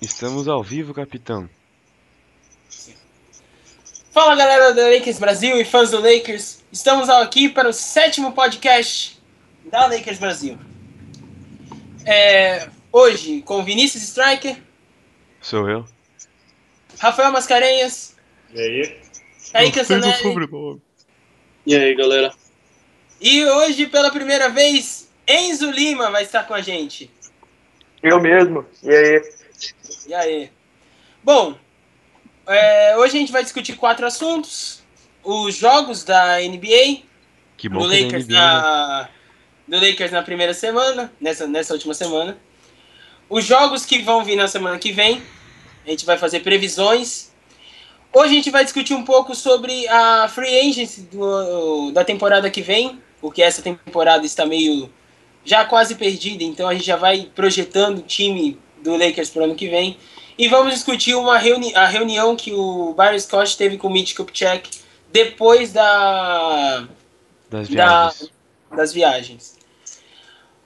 Estamos ao vivo, capitão. Fala, galera do Lakers Brasil e fãs do Lakers. Estamos aqui para o 7º podcast da Lakers Brasil. Hoje com Vinícius Striker, Sou eu. Rafael Mascarenhas, E aí? Kaique Antonelli. E aí, galera? E hoje, pela primeira vez, Enzo Lima vai estar com a gente. Eu mesmo. E aí? E aí? Bom, hoje a gente vai discutir 4 assuntos. Os jogos da NBA, Que bom do que é da Lakers, NBA, né? do Lakers na primeira semana, nessa última semana. Os jogos que vão vir na semana que vem, a gente vai fazer previsões. Hoje a gente vai discutir um pouco sobre a free agency da temporada que vem, porque essa temporada está meio já quase perdida, então a gente já vai projetando o time do Lakers para o ano que vem. E vamos discutir a reunião que o Byron Scott teve com o Mitch Kupchak depois das viagens.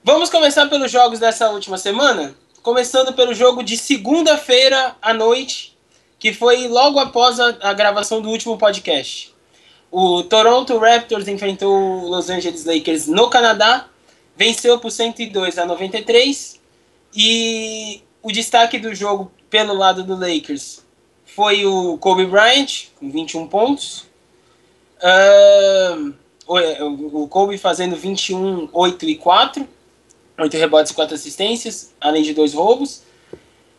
Vamos começar pelos jogos dessa última semana, começando pelo jogo de segunda-feira à noite, que foi logo após a gravação do último podcast. O Toronto Raptors enfrentou o Los Angeles Lakers no Canadá, venceu por 102-93, e o destaque do jogo pelo lado do Lakers foi o Kobe Bryant, com 21 pontos. O Kobe fazendo 21, 8 e 4, 8 rebotes e 4 assistências, além de 2 roubos.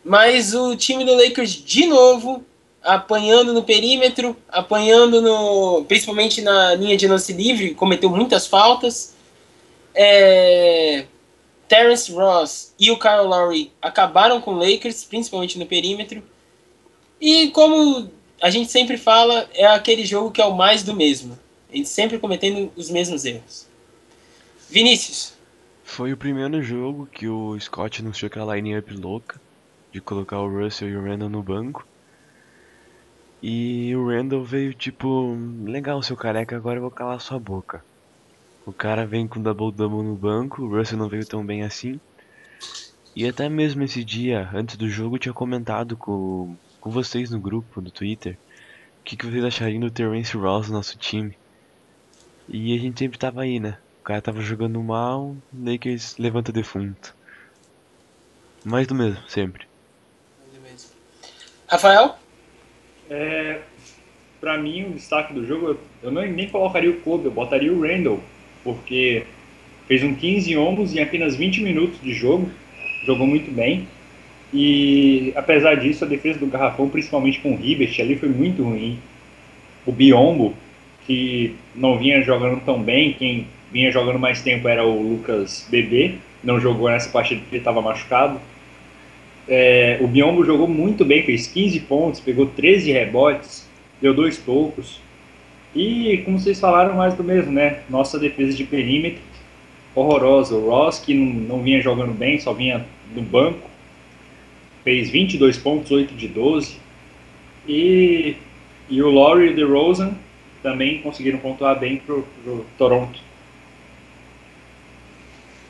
Mas o time do Lakers, de novo, apanhando no perímetro, principalmente na linha de lance livre, cometeu muitas faltas. Terrence Ross e o Kyle Lowry acabaram com o Lakers, principalmente no perímetro. E como a gente sempre fala, é aquele jogo que é o mais do mesmo. Eles sempre cometendo os mesmos erros. Vinícius. Foi o primeiro jogo que o Scott anunciou aquela line-up louca de colocar o Russell e o Randall no banco. E o Randall veio tipo, legal seu careca, agora eu vou calar sua boca. O cara vem com double-double no banco, o Russell não veio tão bem assim. E até mesmo esse dia, antes do jogo, eu tinha comentado com vocês no grupo, no Twitter, o que vocês achariam do Terrence Ross no nosso time. E a gente sempre tava aí, né? O cara tava jogando mal, Lakers levanta defunto. Mais do mesmo, sempre. Rafael? Pra mim, o destaque do jogo, eu nem colocaria o Kobe, eu botaria o Randall, porque fez um 15 ombos em apenas 20 minutos de jogo, jogou muito bem. E apesar disso, a defesa do Garrafão, principalmente com o Hibbert, ali foi muito ruim. O Biyombo, que não vinha jogando tão bem, quem vinha jogando mais tempo era o Lucas Bebê, não jogou nessa partida porque ele estava machucado. O Biyombo jogou muito bem, fez 15 pontos, pegou 13 rebotes, deu 2 tocos. E como vocês falaram, mais do mesmo, né? Nossa defesa de perímetro, horrorosa. O Ross, que não vinha jogando bem, só vinha do banco, fez 22 pontos, 8 de 12. E o Lowry e o DeRozan também conseguiram pontuar bem pro Toronto.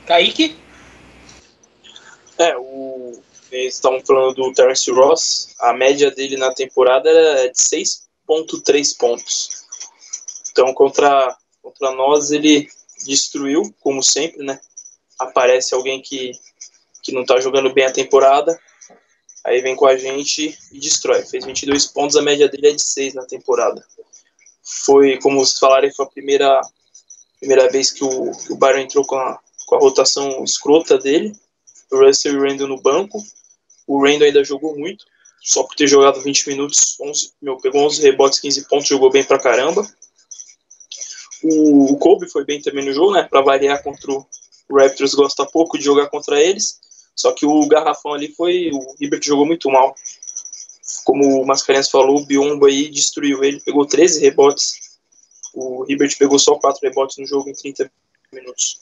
Kaique? Eles estavam falando do Terrence Ross. A média dele na temporada era de 6,3 pontos. Então, contra nós, ele destruiu, como sempre, né? Aparece alguém que não está jogando bem a temporada, aí vem com a gente e destrói. Fez 22 pontos, a média dele é de 6 na temporada. Foi, como vocês falaram, foi a primeira vez que o Byron entrou com a rotação escrota dele. O Russell e o Randall no banco. O Randall ainda jogou muito, só por ter jogado 20 minutos, pegou 11 rebotes, 15 pontos, jogou bem pra caramba. O Kobe foi bem também no jogo, né? Pra variar contra o Raptors, gosta pouco de jogar contra eles. Só que o garrafão ali o Hibbert jogou muito mal. Como o Mascarenhas falou, o Biyombo aí destruiu ele, pegou 13 rebotes. O Hibbert pegou só 4 rebotes no jogo em 30 minutos.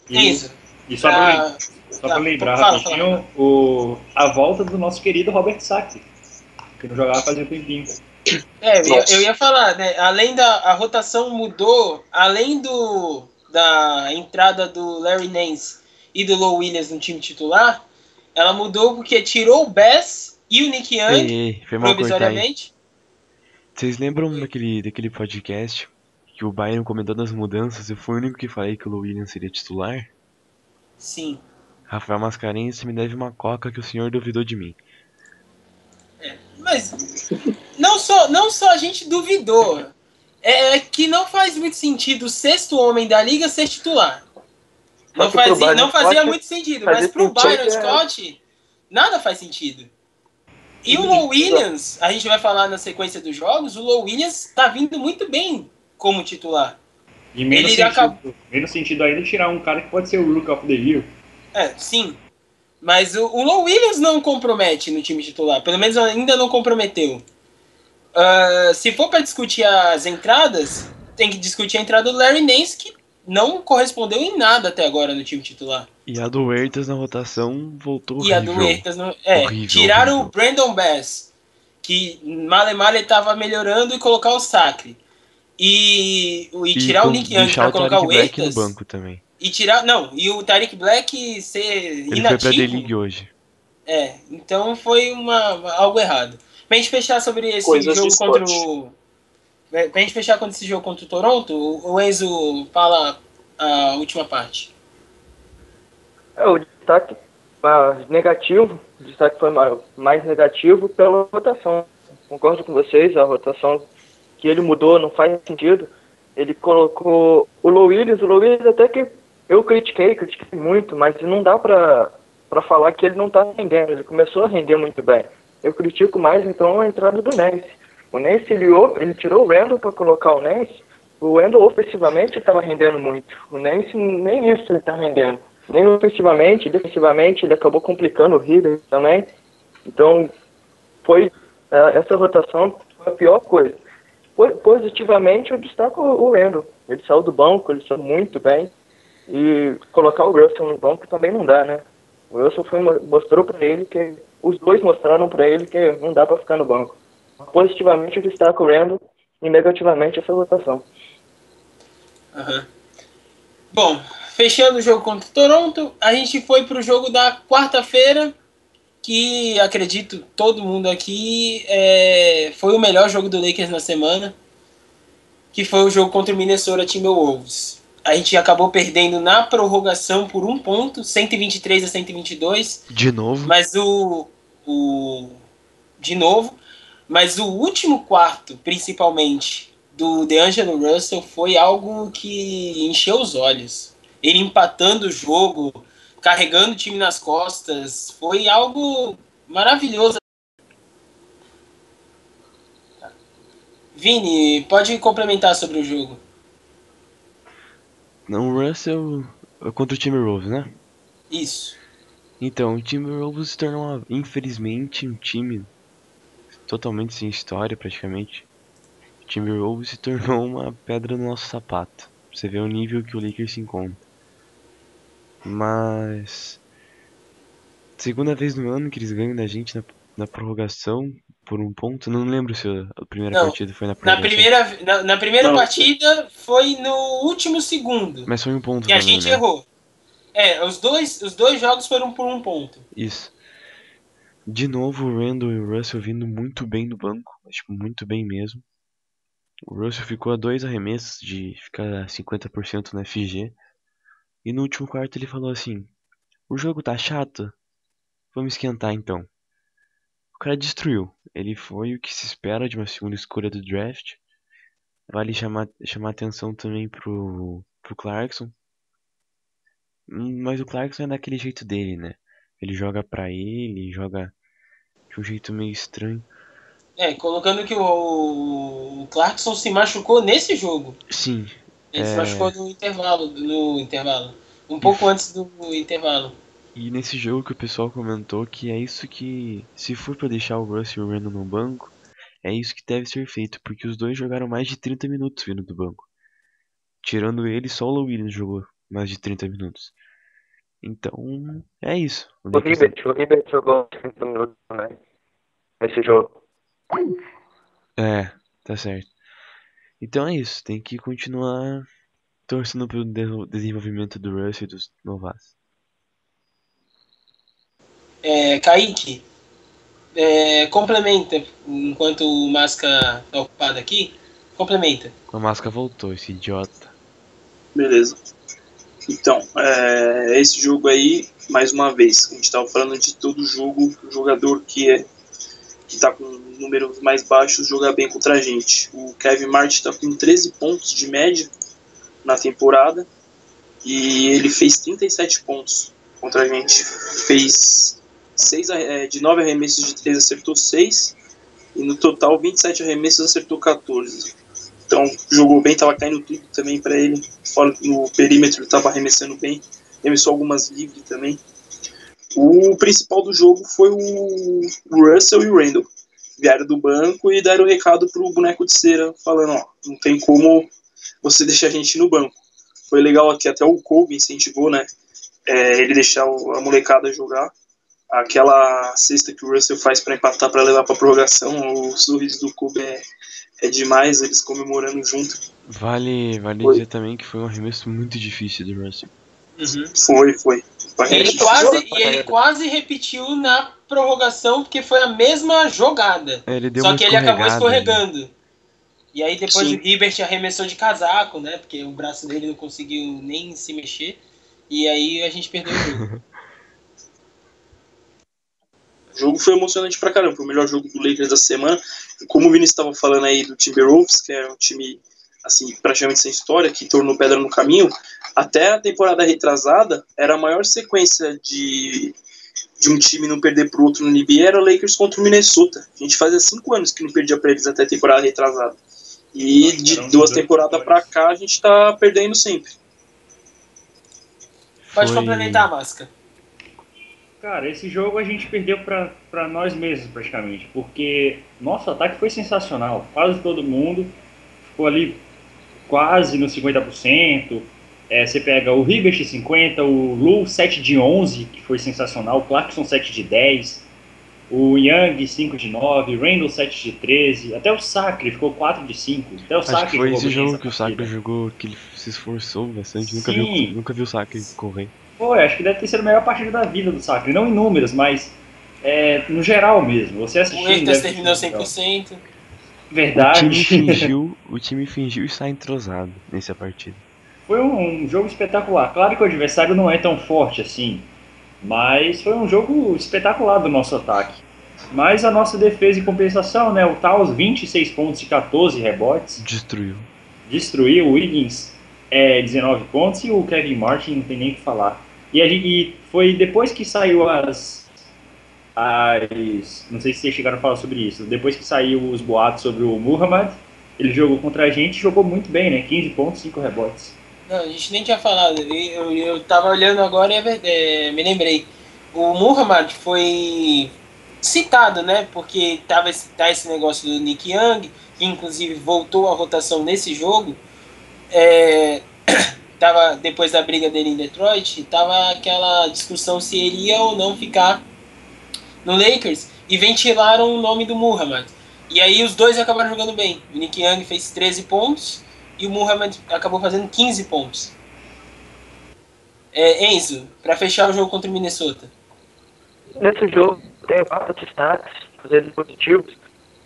E só pra lembrar rapidinho, a volta do nosso querido Robert Sacre, que não jogava fazia um tempinho. Eu ia falar, né? A rotação mudou, além da entrada do Larry Nance e do Lou Williams no time titular, Ela mudou porque tirou o Bass e o Nick Young, Ei, foi mal cortar, hein? provisoriamente. Vocês lembram Oi. daquele podcast que o Bayern comentou das mudanças? Eu fui o único que falei que o Lou Williams seria titular? Sim. Rafael Mascarenhas me deve uma coca que o senhor duvidou de mim. Mas não só a gente duvidou. É que não faz muito sentido o sexto homem da liga ser titular. Só que pro Byron Não fazia Scott muito sentido, fazia mas pro sentido, Byron Scott, nada faz sentido. E o Lou Williams, a gente vai falar na sequência dos jogos, o Lou Williams tá vindo muito bem como titular. E menos Ele sentido, acabou- menos sentido ainda tirar um cara que pode ser o Rook of the Year. Sim. Mas o Lou Williams não compromete no time titular. Pelo menos ainda não comprometeu. Se for para discutir as entradas, tem que discutir a entrada do Larry Nance, que não correspondeu em nada até agora no time titular. E a do Huertas na rotação voltou E a do horrível. Huertas não. Horrível, Tiraram horrível. o Brandon Bass, que male estava melhorando, e colocar o Sacre. E tirar o Nick Young deixar para o colocar Tariq o Black no Huertas. banco também. E tirar. Não, e o Tariq Black ser Ele foi pra inativo. D-League hoje. Então foi algo errado. Pra gente fechar sobre esse Coisas de jogo contra Scott. o. Pra gente fechar contra esse jogo contra o Toronto, o Enzo fala a última parte. O destaque negativo, o destaque foi mais negativo pela rotação. Concordo com vocês, a rotação que ele mudou não faz sentido. Ele colocou o Lou Williams até que eu critiquei muito, mas não dá pra falar que ele não tá rendendo. Ele começou a render muito bem. Eu critico mais então a entrada do Nance. O Nance, ele tirou o Randall para colocar o Nance. O Randall ofensivamente estava rendendo muito. O Nance nem isso ele tá rendendo. Nem ofensivamente, defensivamente ele acabou complicando o Hibbert também. Então, essa rotação foi a pior coisa. Positivamente, eu destaco o Randall. Ele saiu do banco, ele saiu muito bem. E colocar o Russell no banco também não dá, né? O Russell mostrou para ele que... Os dois mostraram para ele que não dá para ficar no banco. Positivamente, eu destaco o Randall e negativamente essa rotação. Bom, fechando o jogo contra o Toronto, a gente foi pro jogo da quarta-feira, que acredito todo mundo aqui foi o melhor jogo do Lakers na semana, que foi o jogo contra o Minnesota Timberwolves. A gente acabou perdendo na prorrogação por 1 ponto, 123-122. De novo. Mas de novo. Mas o último quarto, principalmente, do DeAngelo Russell foi algo que encheu os olhos. Ele empatando o jogo, carregando o time nas costas, foi algo maravilhoso. Vini, pode complementar sobre o jogo. Não, o Russell contra o Timberwolves, né? Isso. Então, o Timberwolves se tornou, infelizmente, um time totalmente sem história, praticamente. O Timberwolves se tornou uma pedra no nosso sapato. Pra você ver o nível que o Lakers se encontra. Mas... segunda vez no ano que eles ganham da gente na prorrogação por 1 ponto. Não lembro se a primeira Não, partida foi na Na prorrogação. primeira Não. partida foi no último segundo. Mas foi 1 ponto Que a também, gente né? errou. Os dois jogos foram por 1 ponto. Isso. De novo o Randall e o Russell vindo muito bem no banco. Tipo, muito bem mesmo. O Russell ficou a 2 arremessos de ficar 50% na FG. E no último quarto ele falou assim: o jogo tá chato? Vamos esquentar então. O cara destruiu. Ele foi o que se espera de uma segunda escolha do draft. Vale chamar atenção também pro Clarkson. Mas o Clarkson é daquele jeito dele, né? Ele joga pra ele, joga de um jeito meio estranho. Colocando que o Clarkson se machucou nesse jogo. Sim. Ele se machucou no intervalo. Um pouco antes do intervalo. E nesse jogo que o pessoal comentou que é isso que, se for pra deixar o Russ e o Randall no banco, é isso que deve ser feito, porque os dois jogaram mais de 30 minutos vindo do banco. Tirando ele, só o Lou Williams jogou mais de 30 minutos. Então, é isso. O Hibbert jogou 30 minutos também nesse jogo. Tá certo. Então é isso, tem que continuar torcendo pelo desenvolvimento do Russ e dos novatos. Kaique, complementa, enquanto o Masca tá ocupado aqui, complementa. A máscara voltou, esse idiota. Beleza. Então, esse jogo aí, mais uma vez, a gente estava falando de todo jogo, o jogador que tá com números mais baixos jogar bem contra a gente. O Kevin Martin está com 13 pontos de média na temporada e ele fez 37 pontos contra a gente. Fez de 9 arremessos de 3, acertou 6 e no total 27 arremessos, acertou 14. Então jogou bem, estava caindo tudo também para ele. Fora no perímetro, ele estava arremessando bem, arremessou algumas livres também. O principal do jogo foi o Russell e o Randall. Vieram do banco e deram o recado pro boneco de cera, falando, ó, não tem como você deixar a gente no banco. Foi legal que até o Kobe incentivou, né, ele deixar a molecada jogar. Aquela cesta que o Russell faz para empatar, para levar para prorrogação, o sorriso do Kobe é demais, eles comemorando junto. Vale dizer também que foi um arremesso muito difícil do Russell. Uhum. Foi. Ele quase repetiu na prorrogação, porque foi a mesma jogada. Só que ele acabou escorregando. Né? E aí depois o Hibbert arremessou de casaco, né? Porque o braço dele não conseguiu nem se mexer. E aí a gente perdeu o jogo. O jogo foi emocionante pra caramba. Foi o melhor jogo do Lakers da semana. E como o Vini estava falando aí do Timberwolves, que é um time assim, praticamente sem história, que tornou pedra no caminho, até a temporada retrasada, era a maior sequência de um time não perder pro outro no NBA, era o Lakers contra o Minnesota. A gente fazia 5 anos que não perdia pra eles até a temporada retrasada. E de 2 temporadas pra cá, a gente tá perdendo sempre. Pode complementar, Masca. Cara, esse jogo a gente perdeu pra nós mesmos, praticamente, porque nosso ataque foi sensacional. Quase todo mundo ficou ali quase no 50%. Você pega o Hibbert 50%, o Lu 7 de 11, que foi sensacional, o Clarkson 7 de 10, o Young 5 de 9, o Randall 7 de 13, até o Sacre ficou 4 de 5. Até o Acho que foi esse jogo que o Sacre jogou, que ele se esforçou bastante, nunca viu o Sacre correr. Foi, acho que deve ter sido a melhor partida da vida do Sacre, não em números, mas no geral mesmo. Você assistindo, o Eitas terminou 100%. Verdade. O time fingiu estar entrosado nessa partida. Foi um jogo espetacular. Claro que o adversário não é tão forte assim, mas foi um jogo espetacular do nosso ataque. Mas a nossa defesa em compensação, né? O Taus, 26 pontos e 14 rebotes. Destruiu. O Wiggins, 19 pontos, e o Kevin Martin não tem nem o que falar. E foi depois que saiu não sei se vocês chegaram a falar sobre isso. Depois que saiu os boatos sobre o Muhammad, ele jogou contra a gente e jogou muito bem, né? 15 pontos, 5 rebotes. Não, a gente nem tinha falado. Eu tava olhando agora e me lembrei. O Muhammad foi citado, né? Porque tá esse negócio do Nick Young, que inclusive voltou à rotação nesse jogo. Tava, depois da briga dele em Detroit, tava aquela discussão se ele ia ou não ficar no Lakers, e ventilaram o nome do Muhammad. E aí os dois acabaram jogando bem. O Nick Young fez 13 pontos e o Muhammad acabou fazendo 15 pontos. Enzo, para fechar o jogo contra o Minnesota. Nesse jogo tem vários destaques, eles positivos.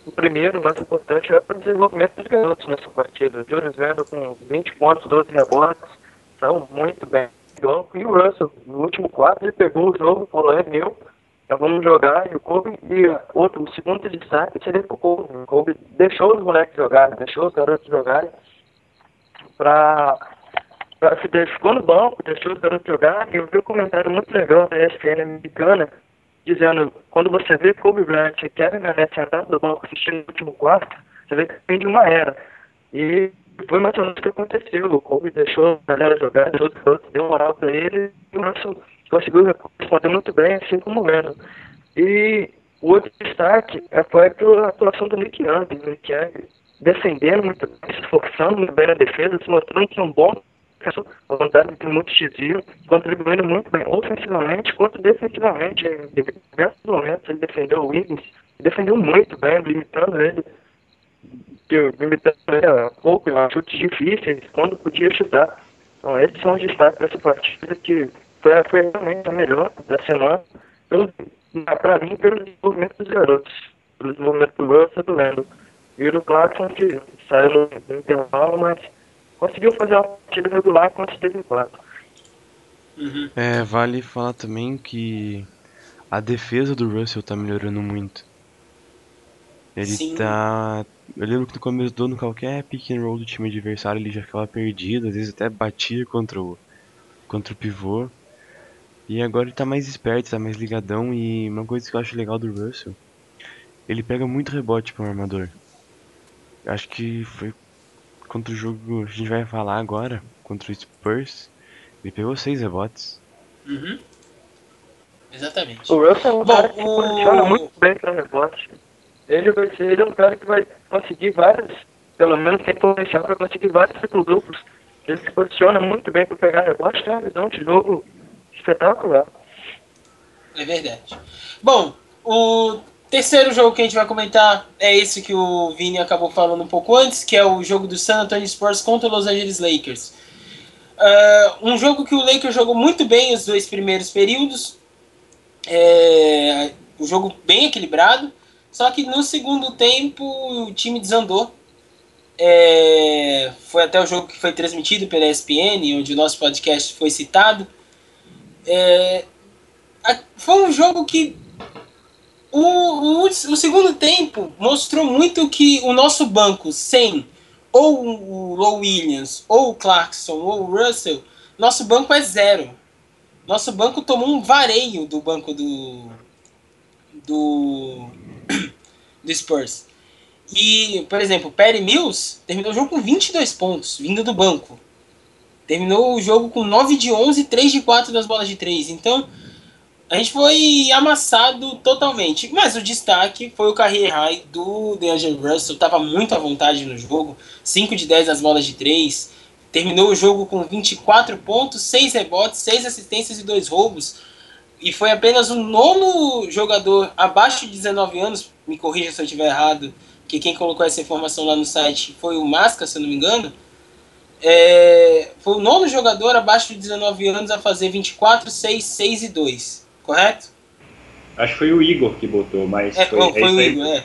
O primeiro, mais importante, é o desenvolvimento dos garotos nessa partida. O Julius Randle com 20 pontos, 12 rebotes, são muito bem. E o Russell, no último quarto, ele pegou o jogo, falou, é meu, então vamos jogar. E o Kobe, o segundo destaque seria o Kobe. O Kobe deixou os moleques jogarem, deixou os garotos jogarem, ficou no banco, deixou os garotos jogarem. E eu vi um comentário muito legal da ESPN americana, dizendo, quando você vê Kobe Bryant e Kevin Garnett sentados no banco assistindo o último quarto, você vê que vem de uma era. E foi mais ou menos o que aconteceu. O Kobe deixou a galera jogar, deixou os garotos, deu moral pra ele, e o Russell conseguiu responder muito bem, assim como o Randall. E o outro destaque foi a atuação do Nick Young. O Nick Young defendendo muito bem, se esforçando muito bem na defesa, se mostrando que é um bom a vontade de muito desvio, contribuindo muito bem ofensivamente quanto defensivamente. Em diversos momentos ele defendeu o Wiggins, defendeu muito bem, limitando ele a pouco, a chutes difíceis, quando podia chutar. Então esses são os destaques dessa partida, que foi realmente a melhor da semana, pra mim, pelo desenvolvimento dos garotos. Pelo desenvolvimento do Russell e do Lando. E o Clarkson, que saiu no intervalo, mas conseguiu fazer uma partida regular quando esteve em quadro. Uhum. Vale falar também que a defesa do Russell tá melhorando muito. Ele Sim. tá. Eu lembro que no começo do ano, qualquer pick and roll do time adversário ele já ficava perdido, às vezes até batia contra o pivô. E agora ele tá mais esperto, tá mais ligadão. E uma coisa que eu acho legal do Russell, ele pega muito rebote para um armador. Acho que foi contra o jogo que a gente vai falar agora, contra o Spurs. Ele pegou 6 rebotes. Uhum. Exatamente. O Russell é um Bom, cara que se posiciona muito bem para rebote. Ele é um cara que vai conseguir vários, pelo menos tem potencial para conseguir vários triplo duplos. Ele se posiciona muito bem para pegar rebote, tem uma visão de jogo espetacular. É verdade. Bom, o terceiro jogo que a gente vai comentar é esse que o Vini acabou falando um pouco antes, que é o jogo do San Antonio Spurs contra o Los Angeles Lakers. Um jogo que o Lakers jogou muito bem os 2 primeiros períodos. O jogo bem equilibrado. Só que no segundo tempo o time desandou. Foi até o jogo que foi transmitido pela ESPN, onde o nosso podcast foi citado. Foi um jogo que o segundo tempo mostrou muito que o nosso banco, sem ou o Low Williams, ou o Clarkson, ou o Russell, nosso banco é zero. Nosso banco tomou um vareio do banco do Spurs. E, por exemplo, o Patty Mills terminou o jogo com 22 pontos, vindo do banco. Terminou o jogo com 9 de 11, 3 de 4 das bolas de 3. Então, a gente foi amassado totalmente. Mas o destaque foi o career high do DeAngelo Russell. Estava muito à vontade no jogo. 5 de 10 nas bolas de 3. Terminou o jogo com 24 pontos, 6 rebotes, 6 assistências e 2 roubos. E foi apenas o 9º jogador abaixo de 19 anos, me corrija se eu estiver errado, que quem colocou essa informação lá no site foi o Masca, se eu não me engano. Foi o 9º jogador abaixo de 19 anos a fazer 24, 6, 6 e 2. Correto? Acho que foi o Igor que botou, mas foi o Igor,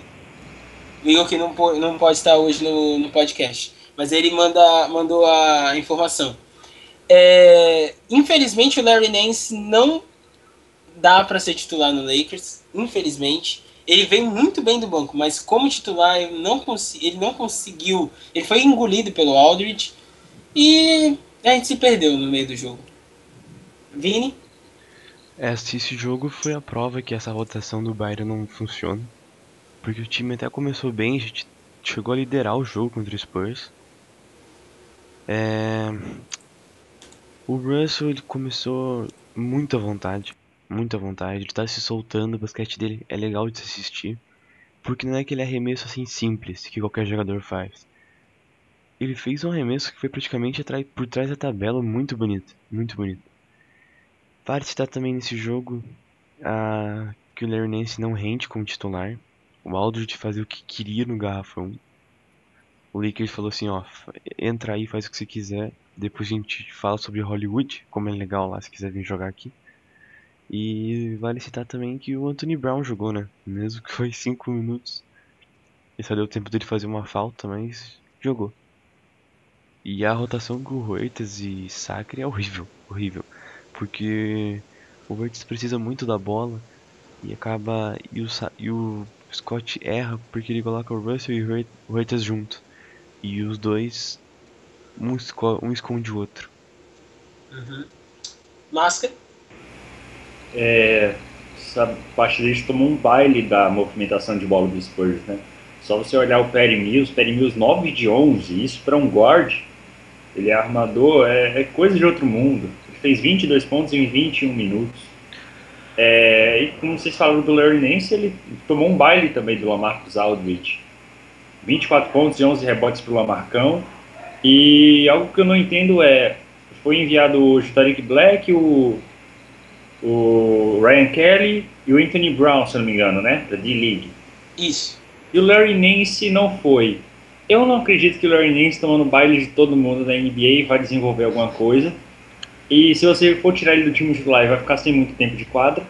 O Igor que não pode estar hoje no podcast. Mas ele mandou a informação. Infelizmente o Larry Nance não dá para ser titular no Lakers. Infelizmente. Ele veio muito bem do banco, mas como titular ele não conseguiu. Ele foi engolido pelo Aldridge e a gente se perdeu no meio do jogo. Vini? Esse jogo foi a prova que essa rotação do Byron não funciona. Porque o time até começou bem, a gente chegou a liderar o jogo contra o Spurs. O Russell ele começou muito à vontade, ele tá se soltando, o basquete dele é legal de se assistir. Porque não é aquele arremesso assim simples que qualquer jogador faz. Ele fez um arremesso que foi praticamente por trás da tabela, muito bonito, muito bonito. Vale citar também nesse jogo que o Larry Nance não rende como titular. O Aldridge fazia o que queria no garrafão. O Lakers falou assim, ó, entra aí, faz o que você quiser. Depois a gente fala sobre Hollywood, como é legal lá, se quiser vir jogar aqui. E vale citar também que o Anthony Brown jogou, né? Mesmo que foi 5 minutos. E só deu tempo dele fazer uma falta, mas jogou. E a rotação com o Huertas e Sacre é horrível, horrível. Porque o Huertas precisa muito da bola e acaba. E o Scott erra porque ele coloca o Russell e o Huertas junto. E os dois, um esconde o outro. Uhum. Máscara? Essa partida tomou um baile da movimentação de bola do Spurs, né? Só você olhar o Patty Mills 9 de 11, isso para um guard, ele é armador, é coisa de outro mundo. Ele fez 22 pontos em 21 minutos. E como vocês falaram do Larry Nance, ele tomou um baile também do LaMarcus Aldridge. 24 pontos e 11 rebotes para o Lamarcão. E algo que eu não entendo foi enviado o Tariq Black, o Ryan Kelly e o Anthony Brown, se não me engano, né? Da D-League. Isso. E o Larry Nance não foi. Eu não acredito que o Larry Nance, tomando baile de todo mundo da NBA, vai desenvolver alguma coisa. E se você for tirar ele do time titular, ele vai ficar sem muito tempo de quadra.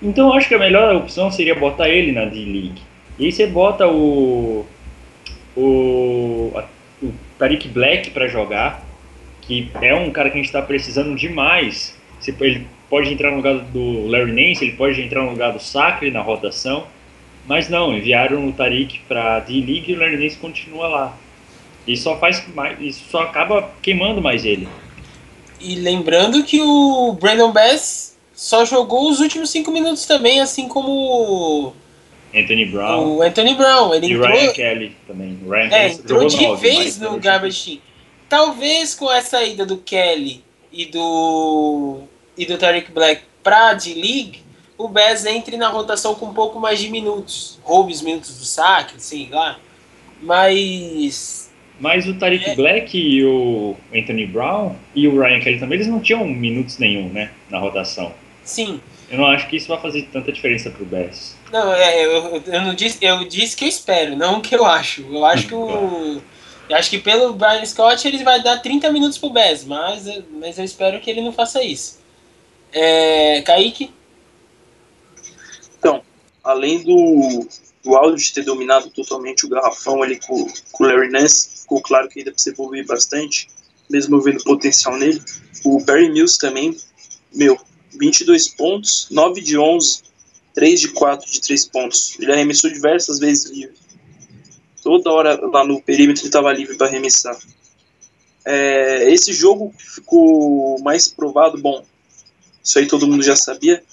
Então eu acho que a melhor opção seria botar ele na D-League. E aí você bota o Tariq Black para jogar, que é um cara que a gente está precisando demais. Ele pode entrar no lugar do Larry Nance, ele pode entrar no lugar do Sacre na rotação, mas não, enviaram o Tariq para D-League e o Larry Nance continua lá. Isso só acaba queimando mais ele. E lembrando que o Brandon Bass só jogou os últimos 5 minutos também, assim como Anthony Brown. o Anthony Brown. Ele e entrou, Ryan Kelly também. O Ryan Kelly entrou jogou de 9, vez mas no Garbage Team. Talvez com a saída do Kelly e do Tariq Black pra D-League, o Bass entre na rotação com um pouco mais de minutos. Roube os minutos do saque, sei lá. Mas o Tariq Black e o Anthony Brown e o Ryan Kelly também, eles não tinham minutos nenhum, né, na rotação. sim. Eu não acho que isso vai fazer tanta diferença pro Bass. Não, eu não disse, eu disse que eu espero, não o que eu acho. Eu acho que eu acho que pelo Brian Scott ele vai dar 30 minutos pro Bass, mas eu espero que ele não faça isso. Kaique? Então, além do Aldridge ter dominado totalmente o garrafão ali com o Larry Nance, ficou claro que ainda precisa evoluir bastante, mesmo eu vendo potencial nele. O Perry Mills também, 22 pontos, 9 de 11, 3 de 4 de 3 pontos. Ele arremessou diversas vezes livre. Toda hora lá no perímetro ele estava livre para arremessar. Esse jogo ficou mais provado, bom, isso aí todo mundo já sabia,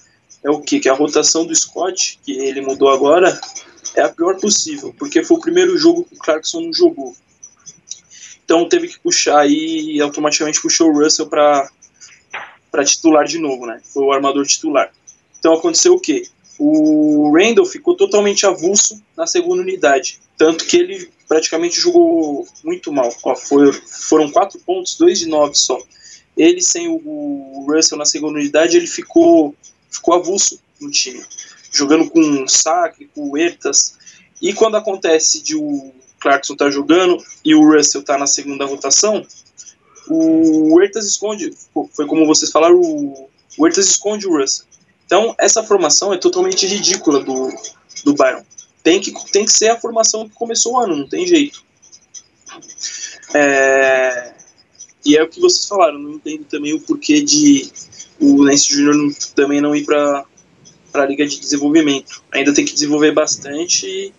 é o quê? Que a rotação do Scott, que ele mudou agora, é a pior possível, porque foi o primeiro jogo que o Clarkson não jogou. Então teve que puxar e automaticamente puxou o Russell para titular de novo, né? Foi o armador titular. Então aconteceu o quê? O Randall ficou totalmente avulso na segunda unidade, tanto que ele praticamente jogou muito mal. Foram 4 pontos, 2 de 9 só. Ele sem o Russell na segunda unidade, ele ficou avulso no time, jogando com o Sacre, com o Ertas. E quando acontece de o Clarkson estar jogando e o Russell estar na segunda rotação, o Ertas esconde, foi como vocês falaram, o Ertas esconde o Russell. Então, essa formação é totalmente ridícula do Byron. Tem que ser a formação que começou o ano, não tem jeito. E é o que vocês falaram, não entendo também o porquê de o Nance Jr. também não ir para a Liga de Desenvolvimento. Ainda tem que desenvolver bastante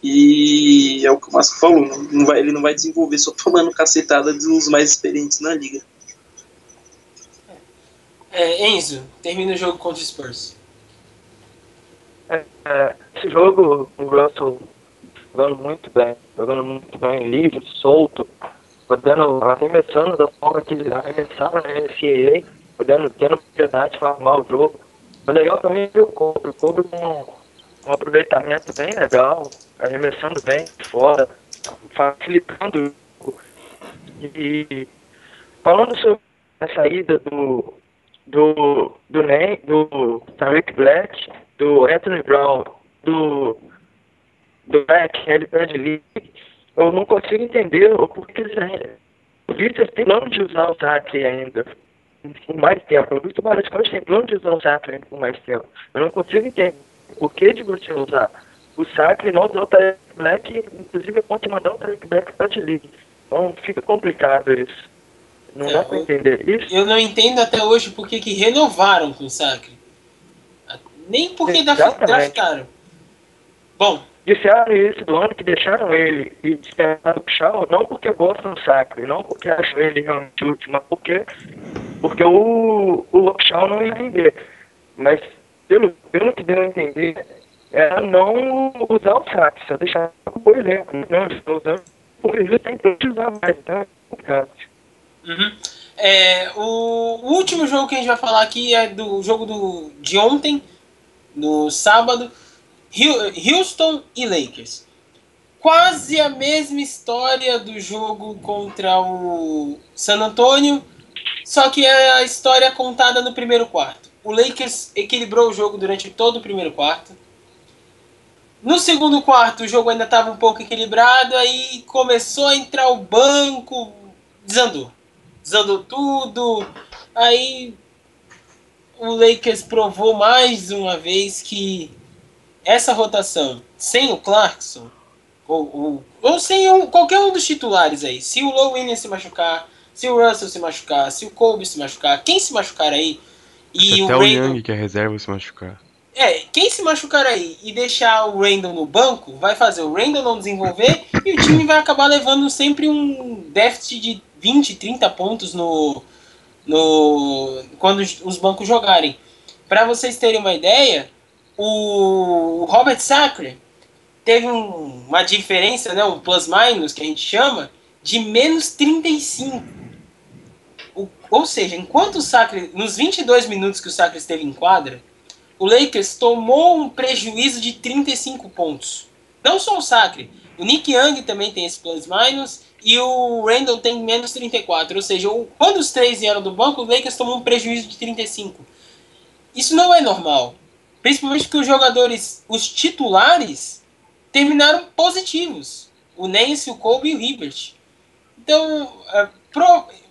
e é o que o Masco falou, ele não vai desenvolver só tomando cacetada dos mais experientes na Liga. Enzo, termina o jogo contra o Spurs. Esse jogo, o Russell jogando muito bem, livre, solto, arremessando da forma que ele arremessava na NCAA, tendo oportunidade de armar o jogo. Foi legal também ver o Kobe com um aproveitamento bem legal, arremessando bem fora, facilitando o jogo. E falando sobre a saída do Tariq Black, do Anthony Brown, do Black, ele perde livre, eu não consigo entender o porquê o Victor tem plano de usar o Sacre ainda por mais tempo. O Victor Maratcante tem plano de usar o Sacre ainda por mais tempo. Eu não consigo entender o que de você usar o Sacre e não usar o Tariq Black, inclusive pode mandar o Tariq Black para a League. Então fica complicado isso. Não dá para entender isso. Eu não entendo até hoje por que renovaram com o Sacre. Nem porque draftaram. Bom, disseram isso do ano que deixaram ele e disseram o Shaw, não porque gostam do Sacre, não porque acham ele realmente útil, mas porque o Shaw não ia render. Mas pelo que deu a entender, era não usar o Sacre, só deixar o elenco. Não, estou usando porque ele tem que usar mais, então é complicado. O último jogo que a gente vai falar aqui é do jogo de ontem, no sábado, Houston e Lakers. Quase a mesma história do jogo contra o San Antonio, só que é a história contada no primeiro quarto. O Lakers equilibrou o jogo durante todo o primeiro quarto. No segundo quarto o jogo ainda estava um pouco equilibrado, aí começou a entrar o banco, desandou tudo, aí o Lakers provou mais uma vez que essa rotação, sem o Clarkson, ou sem qualquer um dos titulares aí, se o Low Williams se machucar, se o Russell se machucar, se o Kobe se machucar, quem se machucar aí, Se e o até o Randle... Young, que é reserva, se machucar. Quem se machucar aí e deixar o Randle no banco, vai fazer o Randle não desenvolver e o time vai acabar levando sempre um déficit de 20, 30 pontos quando os bancos jogarem. Para vocês terem uma ideia, o Robert Sacre teve uma diferença, né, um plus-minus que a gente chama, de menos 35. Ou seja, enquanto o Sacre, nos 22 minutos que o Sacre esteve em quadra, o Lakers tomou um prejuízo de 35 pontos. Não só o Sacre, o Nick Young também tem esse plus-minus e o Randle tem menos 34. Ou seja, quando os três vieram do banco, o Lakers tomou um prejuízo de 35. Isso não é normal. Principalmente porque os jogadores, os titulares, terminaram positivos. O Nance, o Kobe e o Hibbert. Então,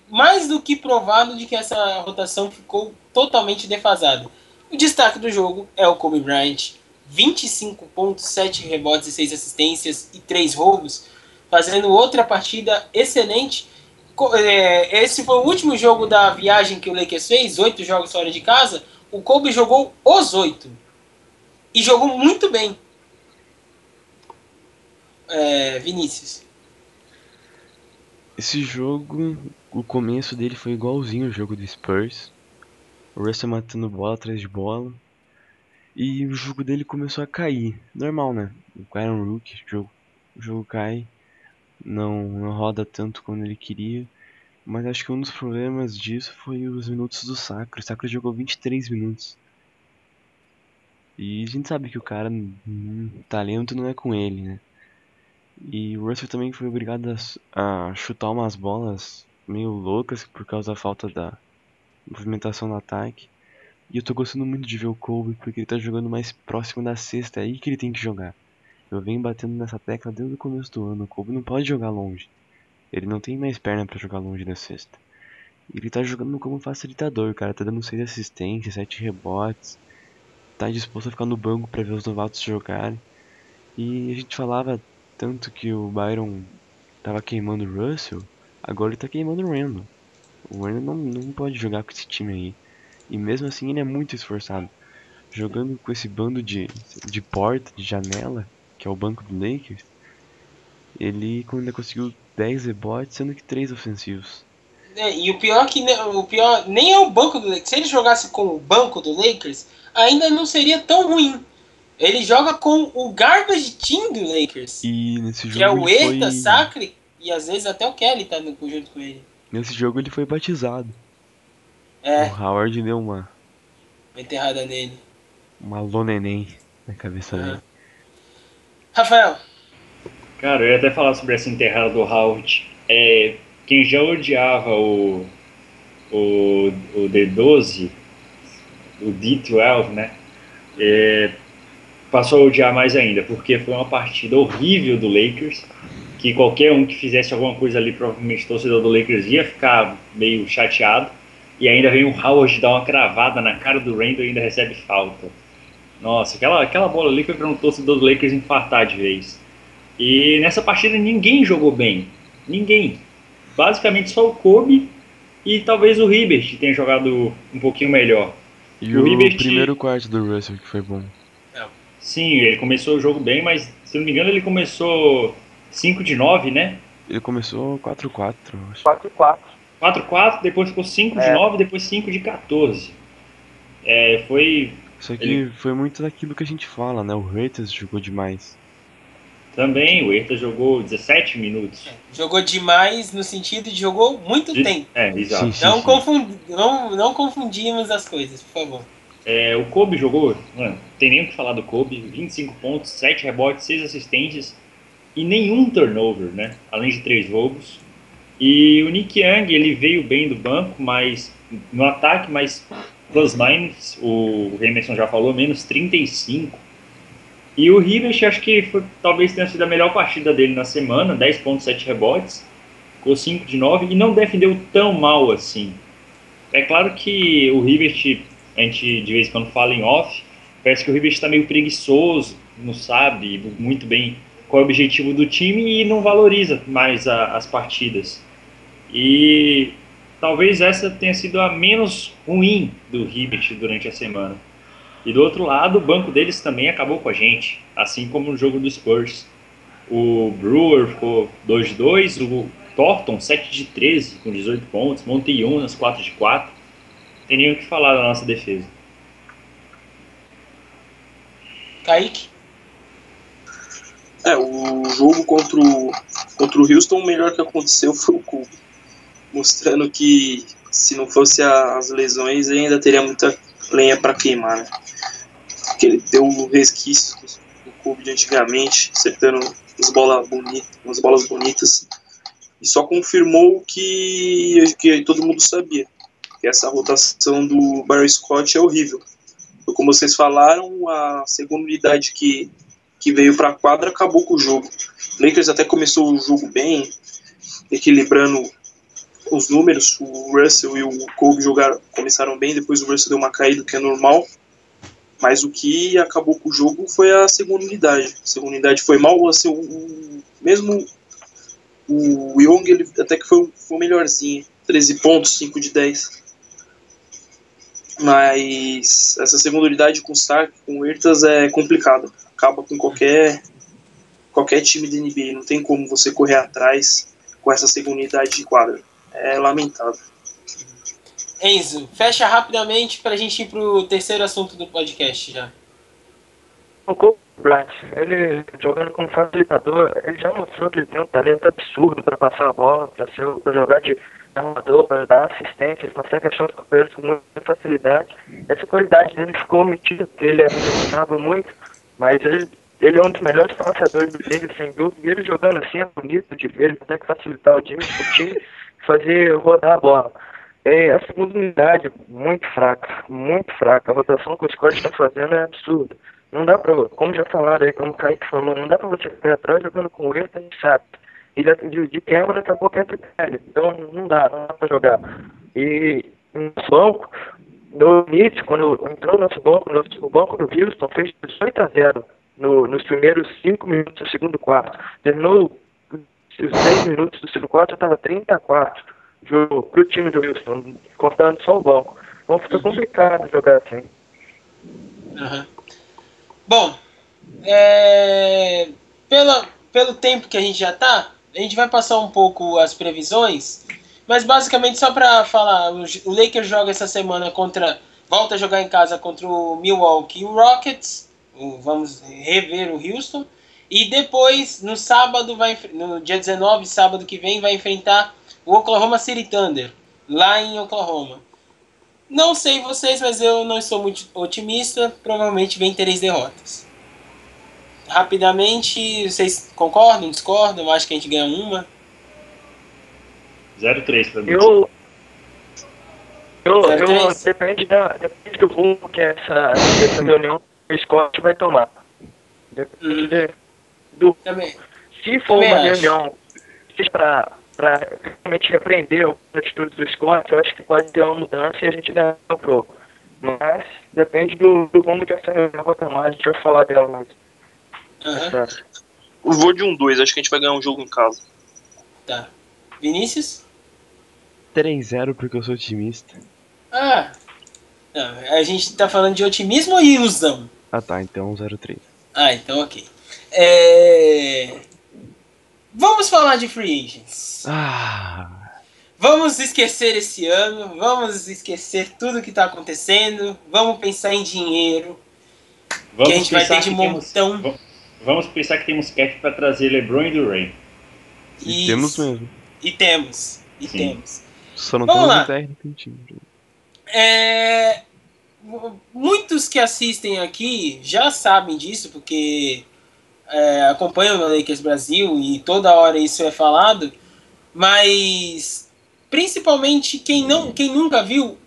mais do que provado de que essa rotação ficou totalmente defasada. O destaque do jogo é o Kobe Bryant. 25 pontos, 7 rebotes e 6 assistências e 3 roubos. Fazendo outra partida excelente. Esse foi o último jogo da viagem que o Lakers fez. 8 jogos fora de casa. O Kobe jogou os 8. E jogou muito bem. Vinícius. Esse jogo, o começo dele foi igualzinho ao jogo do Spurs. O Russell matando bola atrás de bola. E o jogo dele começou a cair. Normal, né? O cara é um rookie, o jogo cai. Não roda tanto quando ele queria. Mas acho que um dos problemas disso foi os minutos do Sacre. O Sacre jogou 23 minutos. E a gente sabe que o cara, talento não é com ele, né? E o Russell também foi obrigado a chutar umas bolas meio loucas por causa da falta da movimentação no ataque. E eu tô gostando muito de ver o Kobe porque ele tá jogando mais próximo da cesta, é aí que ele tem que jogar. Eu venho batendo nessa tecla desde o começo do ano, o Kobe não pode jogar longe. Ele não tem mais perna pra jogar longe da cesta. Ele tá jogando como facilitador, o cara tá dando 6 assistências, 7 rebotes. Tá disposto a ficar no banco pra ver os novatos jogarem. E a gente falava tanto que o Byron tava queimando o Russell, agora ele tá queimando o Randle. O Randle não pode jogar com esse time aí. E mesmo assim ele é muito esforçado. Jogando com esse bando de porta, de janela, que é o banco do Lakers, ele ainda conseguiu 10 rebotes, sendo que 3 ofensivos. E o pior nem é o banco do Lakers. Se ele jogasse com o banco do Lakers, ainda não seria tão ruim. Ele joga com o garbage team do Lakers. E nesse jogo que é o Eta, foi... Sacre e às vezes até o Kelly tá junto com ele. Nesse jogo ele foi batizado. É. O Howard deu uma Enterrada nele. Uma loneném na cabeça dele. Rafael. Cara, eu ia até falar sobre essa enterrada do Howard. Quem já odiava o D12, o D12, né? Passou a odiar mais ainda, porque foi uma partida horrível do Lakers, que qualquer um que fizesse alguma coisa ali, provavelmente torcedor do Lakers ia ficar meio chateado, e ainda vem o Howard dar uma cravada na cara do Randle e ainda recebe falta. Nossa, aquela bola ali foi para um torcedor do Lakers infartar de vez. E nessa partida ninguém jogou bem, ninguém. Basicamente só o Kobe e talvez o Hibbert tenha jogado um pouquinho melhor. E o Hibbert... primeiro quarto do Russell que foi bom. Sim, ele começou o jogo bem, mas se não me engano ele começou 5 de 9, né? Ele começou 4-4, acho. 4-4. 4-4, depois ficou 5 de 9, depois 5 de 14. Isso aqui foi muito daquilo que a gente fala, né? O Huertas jogou demais. Também, o Huertas jogou 17 minutos. Jogou demais no sentido de jogou muito tempo. Exato. Sim. Não confundimos as coisas, por favor. O Kobe jogou, mano, tem nem o que falar do Kobe, 25 pontos, 7 rebotes, 6 assistências e nenhum turnover, né? Além de 3 roubos. E o Nick Young, ele veio bem do banco, mas no ataque, mas plus-minus, o Emerson já falou, menos 35. E o Hibbert, acho que talvez tenha sido a melhor partida dele na semana, 10 pontos, 7 rebotes, ficou 5 de 9 e não defendeu tão mal assim. É claro que o Hibbert a gente de vez em quando fala em off, parece que o River está meio preguiçoso, não sabe muito bem qual é o objetivo do time e não valoriza mais as partidas. E talvez essa tenha sido a menos ruim do River durante a semana. E do outro lado, o banco deles também acabou com a gente, assim como no jogo do Spurs. O Brewer ficou 2-2, o Thornton 7-13 com 18 pontos, Montejunas 4-4. Não tem nem o que falar da nossa defesa. Kaique? O jogo contra o Houston, o melhor que aconteceu foi o Kobe, mostrando que se não fosse as lesões, ele ainda teria muita lenha para queimar, né? Porque ele deu resquícios do Kobe de antigamente, acertando umas bolas bonitas, e só confirmou que todo mundo sabia, que essa rotação do Barry Scott é horrível. Como vocês falaram, a segunda unidade que veio para a quadra acabou com o jogo. O Lakers até começou o jogo bem, equilibrando os números. O Russell e o Kobe começaram bem, depois o Russell deu uma caída, que é normal. Mas o que acabou com o jogo foi a segunda unidade. A segunda unidade foi mal, assim, mesmo o Young, ele até que foi melhorzinho. 13 pontos, 5 de 10. Mas essa segunda unidade com o Stark, com o Ertas, é complicado. Acaba com qualquer time da NBA. Não tem como você correr atrás com essa segunda unidade de quadra. É lamentável. Enzo, fecha rapidamente pra gente ir pro terceiro assunto do podcast já. O Kobe Bryant, ele jogando como facilitador, ele já mostrou que ele tem um talento absurdo para passar a bola, para jogar de armador, para dar assistência, ele consegue achar os companheiros com muita facilidade. Essa qualidade dele ficou omitida, porque ele arremessava muito, mas ele é um dos melhores passadores do time, sem dúvida, e ele jogando assim é bonito de ver, ele consegue facilitar o time fazer rodar a bola. A segunda unidade, muito fraca, a rotação que os Scott estão fazendo é absurda. Não dá pra, como já falaram aí, como o Kaique falou, não dá pra você ficar atrás jogando com ele, a gente sabe. Ele de quebra daqui a pouco entra ele. Então não dá pra jogar. E no banco, no início, quando entrou nosso banco, o banco do Houston fez 18-0 nos primeiros 5 minutos do segundo quarto. Terminou os 6 minutos do segundo quarto, já estava 30-4 pro time do Houston, contando só o banco. Então fica complicado jogar assim. Uhum. Bom, pelo tempo que a gente já tá, a gente vai passar um pouco as previsões, mas basicamente só para falar, o Lakers joga essa semana volta a jogar em casa contra o Milwaukee Rockets, vamos rever o Houston, e depois no sábado, no dia 19, sábado que vem, vai enfrentar o Oklahoma City Thunder, lá em Oklahoma. Não sei vocês, mas eu não sou muito otimista. Provavelmente vem 3 derrotas. Rapidamente, vocês concordam, discordam? Eu acho que a gente ganha uma. 0-3 pra mim. Eu depende do rumo que essa reunião o Scott vai tomar. Depende Também. Se for uma reunião para realmente repreender a atitude do Scott, eu acho que pode ter uma mudança e a gente ganha um pouco. Mas depende do rumo que essa reunião vai tomar, a gente vai falar dela mais. Eu vou de 1-2, acho que a gente vai ganhar um jogo em casa. Tá. Vinícius? 3-0 porque eu sou otimista. Não, a gente tá falando de otimismo ou ilusão? Tá, então 0-3. Então ok. Vamos falar de free agents. Vamos esquecer esse ano, vamos esquecer tudo que tá acontecendo, vamos pensar em dinheiro, que a gente vai ter de montão. Vamos pensar que temos cap para trazer LeBron e Durant. E temos mesmo. E temos. Só não vamos temos lá. um técnico no time. Muitos que assistem aqui já sabem disso, porque acompanham o Lakers Brasil e toda hora isso é falado, mas principalmente quem nunca viu,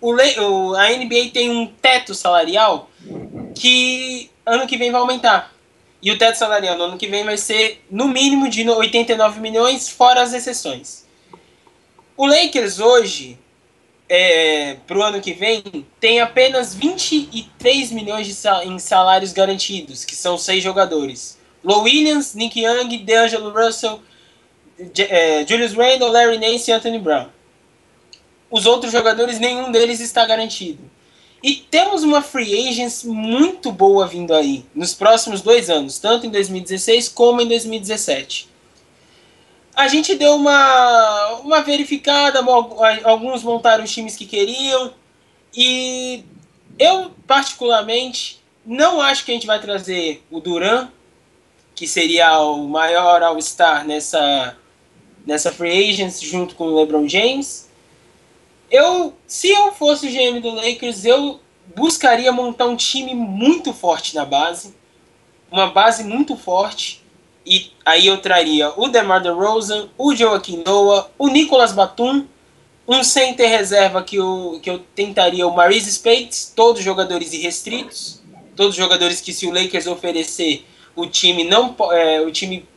a NBA tem um teto salarial que ano que vem vai aumentar. E o teto salarial no ano que vem vai ser no mínimo de 89 milhões, fora as exceções. O Lakers hoje para o ano que vem, tem apenas 23 milhões em salários garantidos, que são 6 jogadores. Lou Williams, Nick Young, D'Angelo Russell, Julius Randle, Larry Nance e Anthony Brown. Os outros jogadores, nenhum deles está garantido. E temos uma free agents muito boa vindo aí, nos próximos 2 anos, tanto em 2016 como em 2017. A gente deu uma verificada, alguns montaram os times que queriam, e eu, particularmente, não acho que a gente vai trazer o Durant, que seria o maior All-Star nessa free agents, junto com o LeBron James. Se eu fosse o GM do Lakers, eu buscaria montar um time muito forte na base, uma base muito forte, e aí eu traria o DeMar DeRozan, o Joakim Noah, o Nicolas Batum, um center reserva que eu tentaria o Maurice Spates, todos jogadores irrestritos, todos jogadores que, se o Lakers oferecer, o time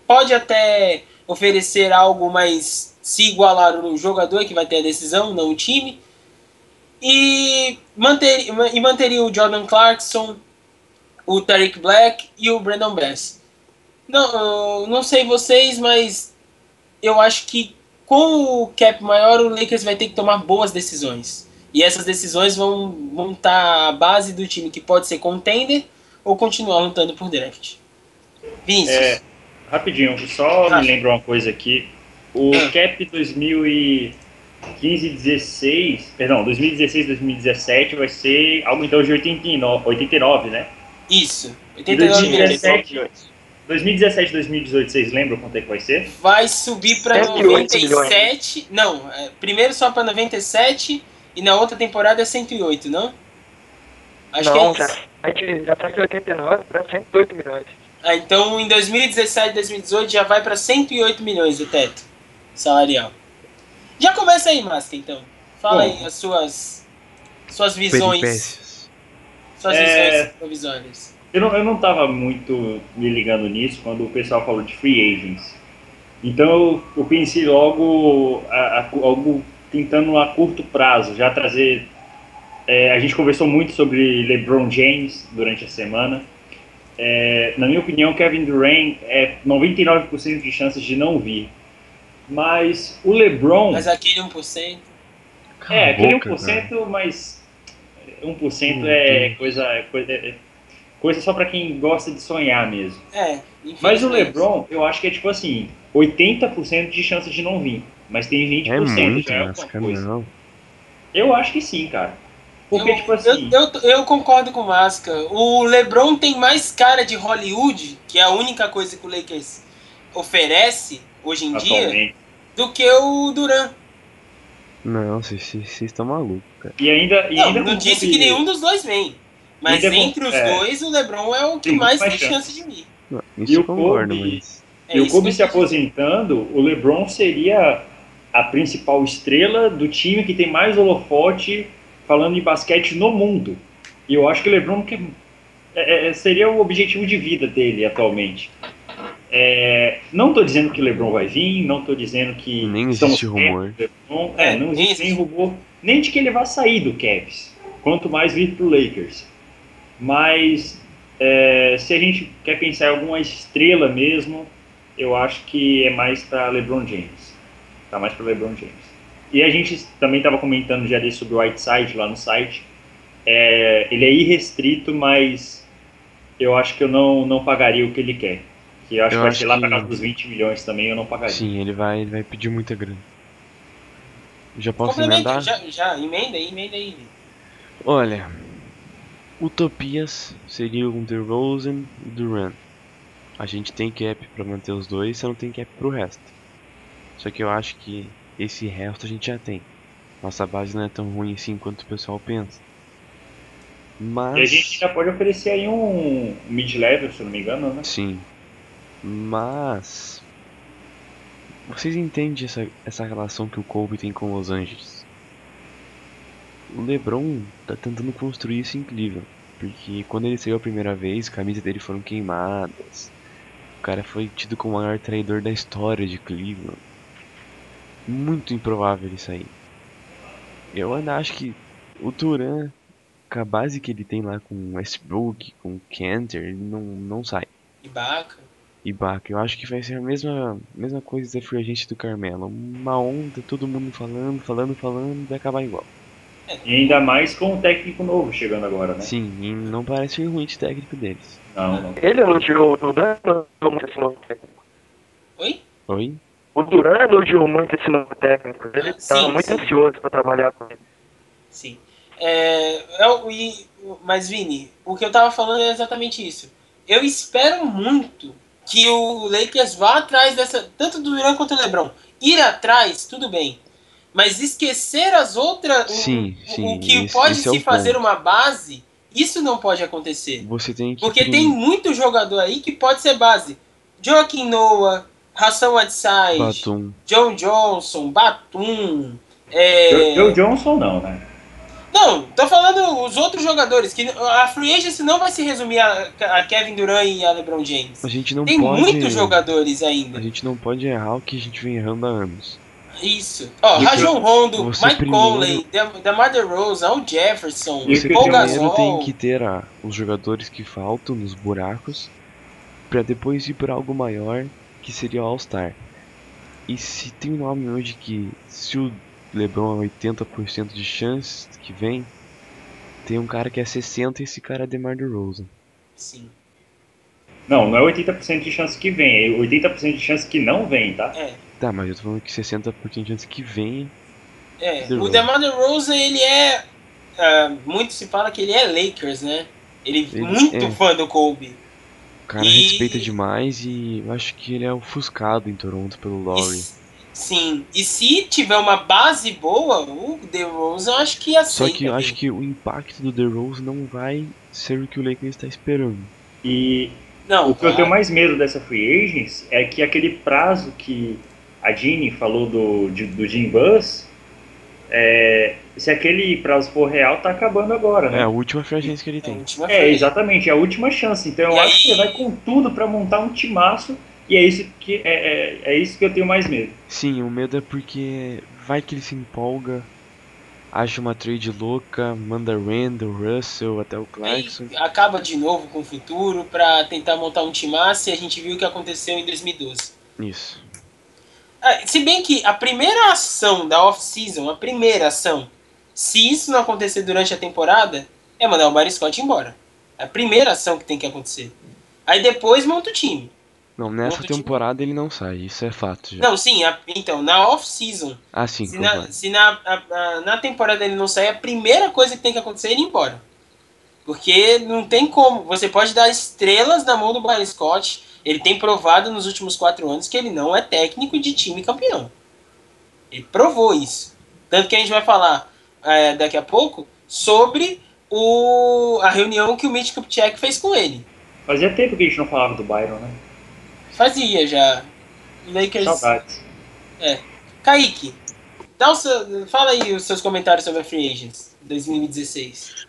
pode até oferecer algo, mas se igualar o jogador que vai ter a decisão, não o time. E manteria o Jordan Clarkson, o Tariq Black e o Brandon Bass. Não sei vocês, mas eu acho que com o cap maior, o Lakers vai ter que tomar boas decisões. E essas decisões vão montar a base do time que pode ser contender ou continuar lutando por draft. Vinícius. Rapidinho, só me lembra uma coisa aqui. O cap 2016, 2017 vai ser algo então de 89, né? Isso, 89 milhões. 2017, 2018, vocês lembram quanto é que vai ser? Vai subir para 97. Não, primeiro só para 97 e na outra temporada é 108, não? Acho não, que é isso. Já tá de 89 para 108 milhões. Então em 2017 e 2018 já vai para 108 milhões o teto salarial. Já começa aí, Masca, então. Fala aí as suas visões. Suas visões provisórias. Eu não tava muito me ligando nisso quando o pessoal falou de free agents. Então eu pensei logo algo tentando a curto prazo, já trazer... a gente conversou muito sobre LeBron James durante a semana. Na minha opinião, Kevin Durant é 99% de chances de não vir. Mas o LeBron... Mas aquele 1%... aquele 1%, cara. Mas 1% é coisa só pra quem gosta de sonhar mesmo. Mas o LeBron, eu acho que é tipo assim, 80% de chance de não vir. Mas tem 20%, já é alguma coisa. Não. Eu acho que sim, cara. Porque, tipo assim... Eu concordo com o Masca. O LeBron tem mais cara de Hollywood, que é a única coisa que o Lakers oferece hoje em dia, do que o Durant. Não, vocês estão malucos, cara. E ainda não disse que nenhum dos dois vem. Mas entre os dois, o LeBron é o que mais tem chance de vir. Não, isso eu concordo, mas... E o Kobe se aposentando, o LeBron seria a principal estrela do time que tem mais holofote falando em basquete no mundo. E eu acho que o LeBron seria o objetivo de vida dele atualmente. Não estou dizendo que o LeBron vai vir, não estou dizendo que... Nem existe rumor. Não existe nem rumor, nem de que ele vai sair do Cavs, quanto mais vir pro Lakers. Mas se a gente quer pensar em alguma estrela mesmo, eu acho que é mais para LeBron James. Tá mais para LeBron James. E a gente também estava comentando já sobre o Whiteside lá no site. Ele é irrestrito, mas eu acho que eu não pagaria o que ele quer. Que eu acho que vai ser lá para casa dos 20 milhões também, eu não pagaria. Sim, ele vai pedir muita grana. Já posso emendar? Já, emenda aí. Olha, utopias seriam DeRozan e Durant. A gente tem cap pra manter os dois, você não tem cap pro resto. Só que eu acho que esse resto a gente já tem. Nossa base não é tão ruim assim quanto o pessoal pensa. Mas... E a gente já pode oferecer aí um mid-level, se eu não me engano, né? Sim. Mas... vocês entendem essa relação que o Kobe tem com Los Angeles? O LeBron tá tentando construir isso em Cleveland. Porque quando ele saiu a primeira vez, a camisa dele foram queimadas. O cara foi tido como o maior traidor da história de Cleveland. Muito improvável ele sair. Eu ainda acho que o Duran, com a base que ele tem lá com o Westbrook, com o Kanter, ele não sai. Ibaka. Ibaka, eu acho que vai ser a mesma coisa da Free Agent do Carmelo. Uma onda, todo mundo falando, vai acabar igual. E ainda mais com o técnico novo chegando agora, né? Sim, e não parece ser ruim de técnico deles. Não. Ele elogiou o Duran, elogiou muito esse novo técnico. Oi? Oi? O Duran elogiou muito esse novo técnico. Ele tá Sim, muito sim. ansioso pra trabalhar com ele. Sim. Mas, Vini, o que eu tava falando é exatamente isso. Eu espero muito que o Lakers vá atrás dessa. Tanto do Durant quanto do LeBron. Ir atrás, tudo bem. Mas esquecer as outras. Sim, O que esse pode é se o fazer ponto. uma base, isso não pode acontecer. Você tem que Porque tem muito jogador aí que pode ser base. Joakim Noah, Hassan Whiteside, Batum. John Johnson, Batum. Joe Johnson não, né? Não, tô falando os outros jogadores. Que a Free Agency não vai se resumir a Kevin Durant e a LeBron James. A gente não Tem pode. muitos jogadores ainda. A gente não pode errar o que a gente vem errando há anos. Isso. Ó, Você- Rajon Rondo, você Mike primeiro- Conley, DeMar DeRozan, Al Jefferson, Você Paul Primeiro Gasol. tem que ter os jogadores que faltam nos buracos, pra depois ir pra algo maior, que seria o All-Star. E se tem um nome hoje que, se o LeBron é 80% de chance que vem, tem um cara que é 60% e esse cara é DeMar DeRozan. Sim. Não é 80% de chance que vem, é 80% de chance que não vem, tá? Tá, mas eu tô falando que 60% de chance que vem. O DeRozan. DeMar DeRozan, ele é... muito se fala que ele é Lakers, né? Ele muito é. fã do Kobe. O cara respeita demais e eu acho que ele é ofuscado em Toronto pelo Lowry. Sim, e se tiver uma base boa, o DeRozan eu acho que aceita. Só que eu acho que o impacto do DeRozan não vai ser o que o Lakers está esperando. E Não, o que eu tenho mais medo dessa free agents é que aquele prazo que a Jeannie falou do Jim Buss, se aquele prazo for real, tá acabando agora, né? É a última free agency que ele a tem. última free. Exatamente, é a última chance. Então eu acho que ele vai com tudo pra montar um timaço e é isso que eu tenho mais medo. Sim, o medo é porque vai que ele se empolga, acha uma trade louca, manda Randall, Russell, até o Clarkson. Aí acaba de novo com o futuro pra tentar montar um timaço e a gente viu o que aconteceu em 2012. Isso. Se bem que a primeira ação da off-season, se isso não acontecer durante a temporada, é mandar o Barry Scott embora. É a primeira ação que tem que acontecer. Aí depois monta o time. Não, nessa Outro time. temporada ele não sai, isso é fato já. Não, sim, então, na off-season, Ah, sim, se na temporada ele não sair, a primeira coisa que tem que acontecer é ele ir embora. Porque não tem como. Você pode dar estrelas na mão do Barry Scott. Ele tem provado nos últimos 4 anos que ele não é técnico de time campeão. Ele provou isso. Tanto que a gente vai falar daqui a pouco sobre a reunião que o Mitch Kupchak fez com ele. Fazia tempo que a gente não falava do Byron, né? Fazia já. Lakers. Saudades. Kaique, fala aí os seus comentários sobre a Free Agents 2016.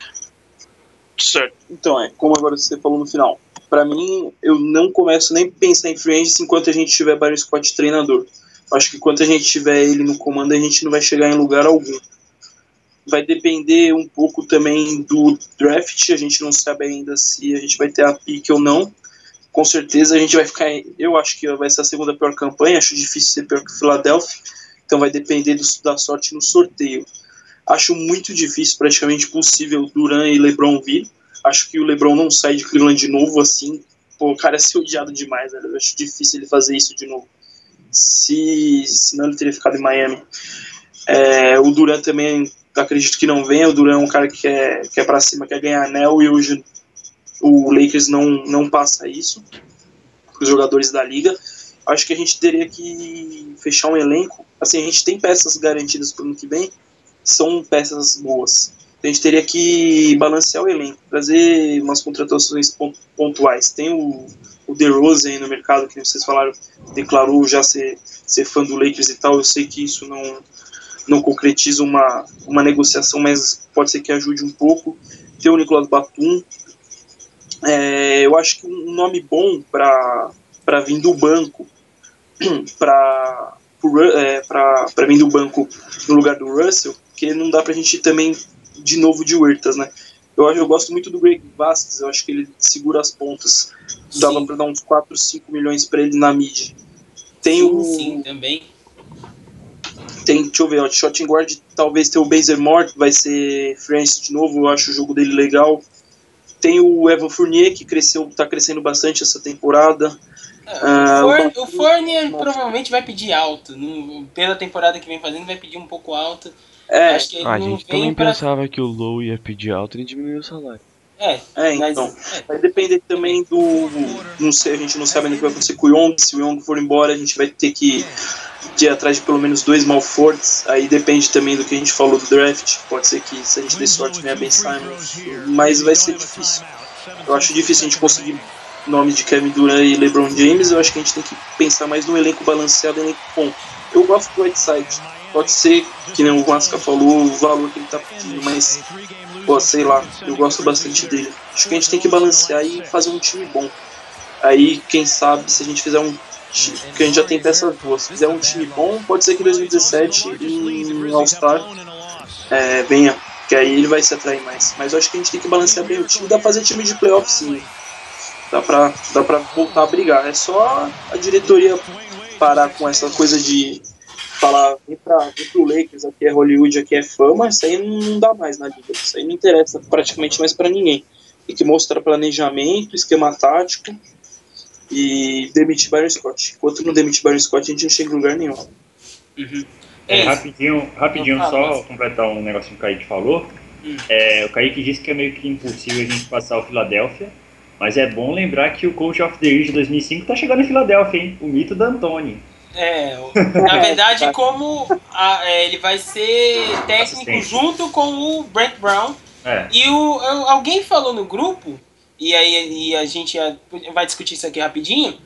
Certo. Então, como agora você falou no final. Pra mim, eu não começo nem a pensar em free agents enquanto a gente tiver Byron Scott treinador. Acho que enquanto a gente tiver ele no comando, a gente não vai chegar em lugar algum. Vai depender um pouco também do draft. A gente não sabe ainda se a gente vai ter a pick ou não. Com certeza a gente vai ficar... Eu acho que vai ser a segunda pior campanha. Acho difícil ser pior que o Philadelphia. Então vai depender da sorte no sorteio. Acho muito difícil, praticamente impossível, Durant e LeBron vir. Acho que o LeBron não sai de Cleveland de novo, assim. Pô, o cara ia ser odiado demais, velho. Eu acho difícil ele fazer isso de novo. Senão ele teria ficado em Miami. O Durant também, acredito que não venha. O Durant é um cara que é pra cima, quer ganhar anel. E hoje o Lakers não passa isso para os jogadores da liga. Acho que a gente teria que fechar um elenco. Assim, a gente tem peças garantidas para o ano que vem. São peças boas. A gente teria que balancear o elenco, trazer umas contratações pontuais. Tem o DeRozan aí no mercado, que vocês falaram, declarou já ser fã do Lakers e tal. Eu sei que isso não concretiza uma negociação, mas pode ser que ajude um pouco. Tem o Nicolas Batum. Eu acho que um nome bom para vir do banco, para vir do banco no lugar do Russell, porque não dá pra gente ir também de novo de Huertas, né? Eu gosto muito do Greg Vasquez, eu acho que ele segura as pontas. Dava Sim. pra dar uns 4, 5 milhões pra ele na mid. Tem Sim, também. Deixa eu ver, ó, de shooting guard talvez tem o Bazemore, que vai ser French de novo, eu acho o jogo dele legal. Tem o Evan Fournier, que tá crescendo bastante essa temporada. O Fournier provavelmente vai pedir alto. Pela temporada que vem fazendo, vai pedir um pouco alto. Acho que ele A não gente vem também pra... pensava que o Low ia pedir alto e diminuir o salário. Então. Vai depender também do... Não sei, a gente não sabe ainda o que vai acontecer com o Young. Se o Young for embora, a gente vai ter que ir atrás de pelo menos 2 small forwards. Aí depende também do que a gente falou do draft. Pode ser que, se a gente der sorte, venha Ben Simmons. Mas vai ser difícil. Eu acho difícil a gente conseguir nome de Kevin Durant e LeBron James. Eu acho que a gente tem que pensar mais no elenco balanceado, elenco bom. Eu gosto do Whiteside. Pode ser, que nem o Vasca falou, o valor que ele tá pedindo, mas, pô, sei lá, eu gosto bastante dele. Acho que a gente tem que balancear e fazer um time bom. Aí, quem sabe, se a gente fizer um time, porque a gente já tem peças boas, se fizer um time bom, pode ser que em 2017, em All-Star, venha, que aí ele vai se atrair mais. Mas eu acho que a gente tem que balancear bem o time, dá pra fazer time de playoff sim. Dá pra voltar a brigar. É só a diretoria parar com essa coisa de falar, vem pro Lakers, aqui é Hollywood, aqui é fama, isso aí não dá mais na liga. Isso aí não interessa praticamente mais pra ninguém. Tem que mostrar planejamento, esquema tático e demitir Byron Scott. Enquanto não demitir Byron Scott, a gente não chega em lugar nenhum. Uhum. Rapidinho só completar um negocinho que o Kaique falou. O Kaique disse que é meio que impossível a gente passar o Philadelphia, mas é bom lembrar que o Coach of the Year de 2005 tá chegando em Philadelphia, hein? O mito D'Antoni. Na verdade, como ele vai ser técnico Assistente. junto com o Brent Brown. E alguém falou no grupo, e aí a gente vai discutir isso aqui rapidinho.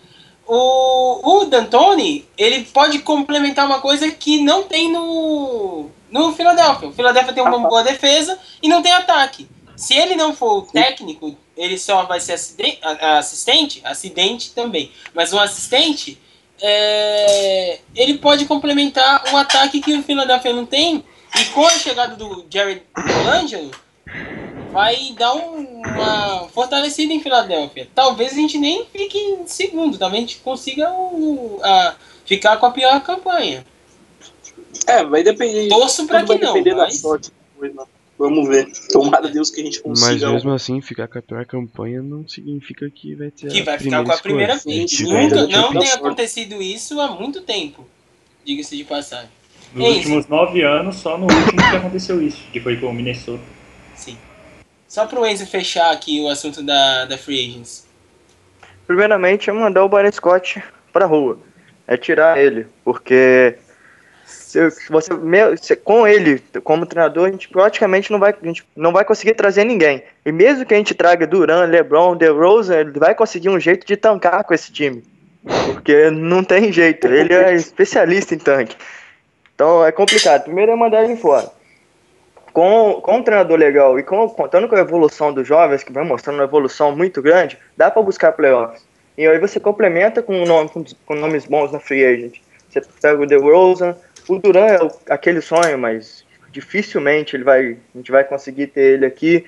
O D'Antoni, ele pode complementar uma coisa que não tem no Philadelphia. O Philadelphia tem uma boa defesa e não tem ataque. Se ele não for o técnico, ele só vai ser acidente também, mas um assistente, ele pode complementar um ataque que o Philadelphia não tem, e com a chegada do Jared Colangelo, vai dar uma fortalecida em Filadélfia. Talvez a gente nem fique em segundo, talvez a gente consiga ficar com a pior campanha. Vai depender. Torço pra que vai não, depender mas... da sorte depois, né? Vamos ver. Tomara Deus que a gente consiga. Mas mesmo assim, ficar com a pior campanha não significa que vai ter que vai ficar com a primeira pick. Não tem acontecido isso há muito tempo, diga-se de passagem. Nos últimos 9 anos, só no último que aconteceu isso, que foi com o Minnesota. Sim. Só pro Enzo fechar aqui o assunto da Free Agents. Primeiramente é mandar o Byron Scott pra rua. É tirar ele, porque com ele como treinador, a gente praticamente não vai conseguir trazer ninguém. E mesmo que a gente traga Durant, LeBron, DeRozan, ele vai conseguir um jeito de tancar com esse time. Porque não tem jeito, ele é especialista em tanque. Então é complicado. Primeiro é mandar ele embora. Com um treinador legal e contando com a evolução dos jovens, que vai mostrando uma evolução muito grande, dá para buscar playoffs. E aí você complementa com nomes bons na Free Agent. Você pega o DeRozan, o Durant é aquele sonho, mas dificilmente a gente vai conseguir ter ele aqui.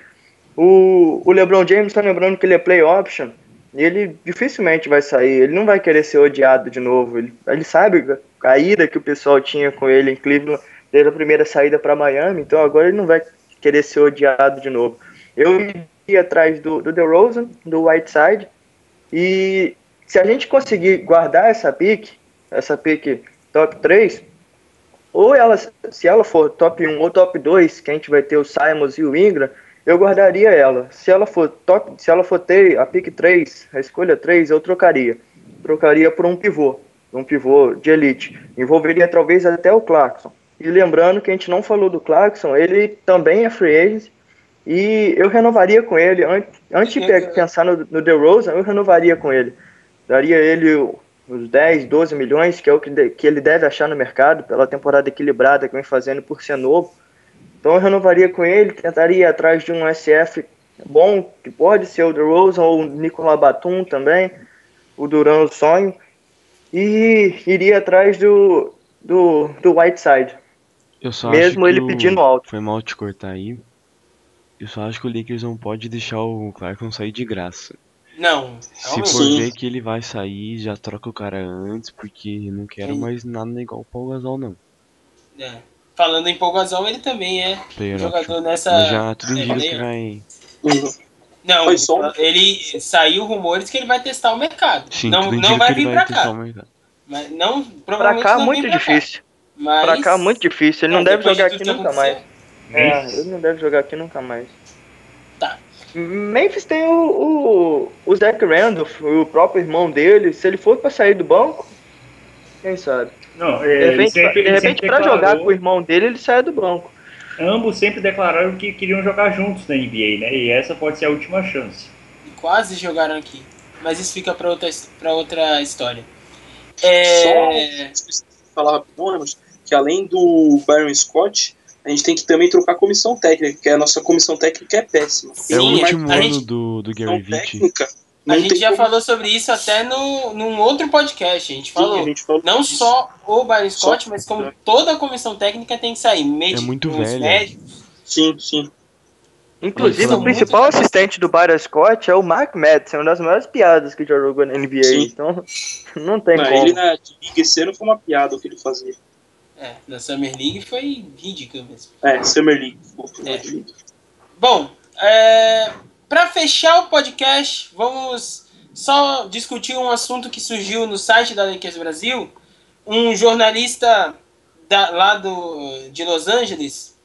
O LeBron James, tá lembrando que ele é play option, e ele dificilmente vai sair, ele não vai querer ser odiado de novo. Ele sabe a ira que o pessoal tinha com ele em Cleveland desde a primeira saída para Miami, então agora ele não vai querer ser odiado de novo. Eu iria atrás do DeRozan, do Whiteside, e se a gente conseguir guardar essa pick top 3, se ela for top 1 ou top 2, que a gente vai ter o Simons e o Ingram, eu guardaria ela. Se ela for ter a pick 3, a escolha 3, eu trocaria por um pivô de elite. Envolveria talvez até o Clarkson. E lembrando que a gente não falou do Clarkson, ele também é free agent, e eu renovaria com ele, antes de pensar no DeRozan, eu renovaria com ele. Daria ele os 10, 12 milhões, que é o que ele deve achar no mercado, pela temporada equilibrada que vem fazendo por ser novo. Então eu renovaria com ele, tentaria ir atrás de um SF bom, que pode ser o DeRozan ou o Nicolas Batum também, o Durant o sonho, e iria atrás do Whiteside. Eu só Mesmo acho que ele pedindo alto. Foi mal te cortar aí. Eu só acho que o Lakers não pode deixar o Clarkson sair de graça. Não, Se realmente. for Sim. ver que ele vai sair, já troca o cara antes, porque eu não quero Sim. mais nada igual o Paul Gasol, não. É. Falando em Paul Gasol, ele também é Player jogador option. nessa. Mas já tudo indica que player. vai. Uhum. Não, Foi só um- ele saiu rumores que ele vai testar o mercado. Sim, Não, tudo não indica vai que ele vir vai pra testar cá. o mercado. Mas não, Pra provavelmente cá, não vem muito pra cá. difícil. Mas, Pra cá, muito difícil. Ele não deve depois de jogar tudo aqui que nunca aconteceu, mais. Memphis. Ele não deve jogar aqui nunca mais. Tá. Memphis tem o Zach Randolph, o próprio irmão dele. Se ele for pra sair do banco, quem sabe? Não, De ele repente, sempre, de ele repente sempre pra jogar declarou, com o irmão dele, ele sai do banco. ambos sempre declararam que queriam jogar juntos na NBA, né? E essa pode ser a última chance. e quase jogaram aqui. Mas isso fica pra outra história. Só falar rapidão, que além do Byron Scott, a gente tem que também trocar a comissão técnica, que a nossa comissão técnica é péssima. Sim, É o Quem último a ano gente- do comissão Gary Vitt. técnica, A não gente tem já como- falou sobre isso até num outro podcast. A gente Sim, falou. a gente falou Não disso. só o Byron Scott, Só- mas como toda a comissão técnica tem que sair. É muito os velha. médicos. Sim. Inclusive, Eles o são principal muito assistente do Byron Scott é o Mark Madsen, uma das maiores piadas que já jogou na NBA. Sim. Então, não tem Não, como. ele na liga esse ano foi uma piada o que ele fazia. Na Summer League foi ridículo mesmo. Summer League. É. Bom, para fechar o podcast, vamos só discutir um assunto que surgiu no site da Lakers Brasil. Um jornalista lá de Los Angeles,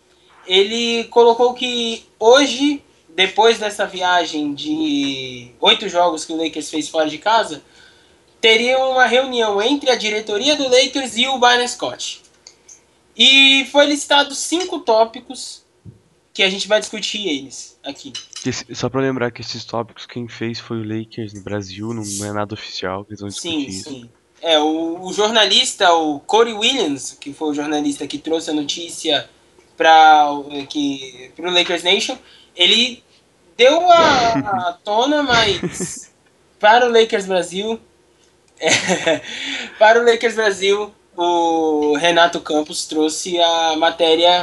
ele colocou que hoje, depois dessa viagem de 8 jogos que o Lakers fez fora de casa, teria uma reunião entre a diretoria do Lakers e o Byron Scott. E foi listado 5 tópicos que a gente vai discutir eles aqui. Só pra lembrar que esses tópicos quem fez foi o Lakers no Brasil, não é nada oficial, que eles vão discutir isso. Sim. O jornalista, o Corey Williams, que foi o jornalista que trouxe a notícia para o Lakers Nation, ele deu a tona, mas para o Lakers Brasil, o Renato Campos trouxe a matéria.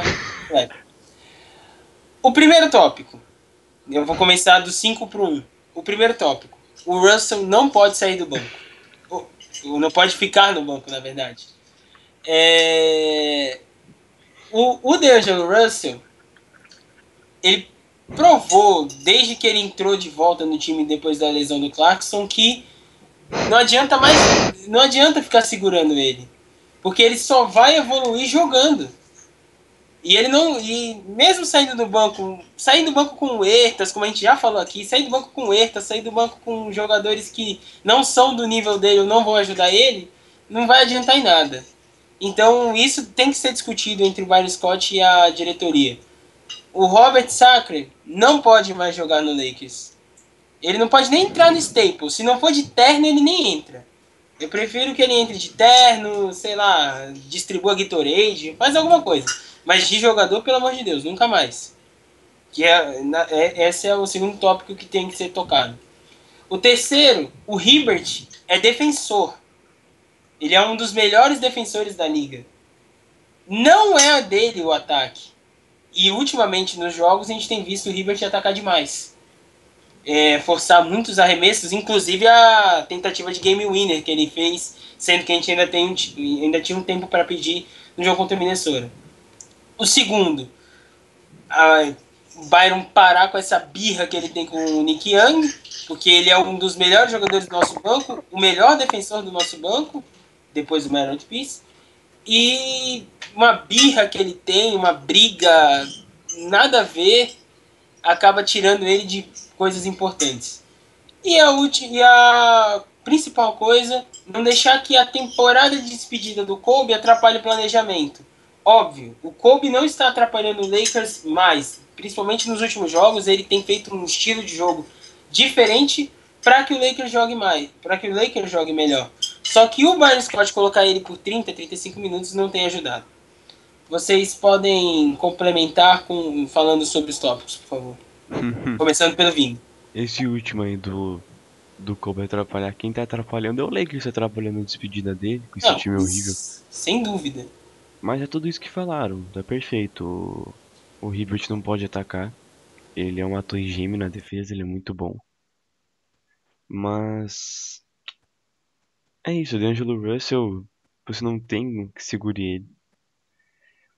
O primeiro tópico, eu vou começar do 5 para 1. O primeiro tópico, o Russell não pode sair do banco. Não pode ficar no banco, na verdade. O D'Angelo Russell, ele provou, desde que ele entrou de volta no time depois da lesão do Clarkson, que não adianta ficar segurando ele, porque ele só vai evoluir jogando. E mesmo saindo do banco com o Huertas, como a gente já falou aqui, sair do banco com o Huertas, sair do banco com jogadores que não são do nível dele ou não vão ajudar ele, não vai adiantar em nada. Então isso tem que ser discutido entre o Byron Scott e a diretoria. O Robert Sacre não pode mais jogar no Lakers. Ele não pode nem entrar no Staples. Se não for de terno, ele nem entra. Eu prefiro que ele entre de terno, sei lá, distribua Gatorade, faz alguma coisa. Mas de jogador, pelo amor de Deus, nunca mais. Esse é o segundo tópico que tem que ser tocado. O terceiro, o Hibbert é defensor. Ele é um dos melhores defensores da liga. Não é dele o ataque. E ultimamente nos jogos a gente tem visto o Hibbert atacar demais. Forçar muitos arremessos, inclusive a tentativa de game winner que ele fez, sendo que a gente ainda tinha um tempo para pedir no jogo contra o Minnesota. O segundo, o Byron parar com essa birra que ele tem com o Nick Young, porque ele é um dos melhores jogadores do nosso banco, o melhor defensor do nosso banco, depois do Melrose Peace, e uma birra que ele tem, uma briga nada a ver, acaba tirando ele de coisas importantes. E a principal coisa, não deixar que a temporada de despedida do Kobe atrapalhe o planejamento. Óbvio, o Kobe não está atrapalhando o Lakers mais, principalmente nos últimos jogos. Ele tem feito um estilo de jogo diferente para que o Lakers jogue mais, para que o Lakers jogue melhor. Só que o Byron Scott colocar ele por 30, 35 minutos não tem ajudado. Vocês podem complementar falando sobre os tópicos, por favor. Começando pelo Vini. Esse último aí do Kobe atrapalhar, quem tá atrapalhando é o Lakers atrapalhando a despedida dele, com esse time horrível. Sem dúvida. Mas é tudo isso que falaram, tá perfeito. O Hibbert não pode atacar. Ele é um ator gêmeo na defesa, ele é muito bom. Mas é isso, o D'Angelo Russell, você não tem que segure ele.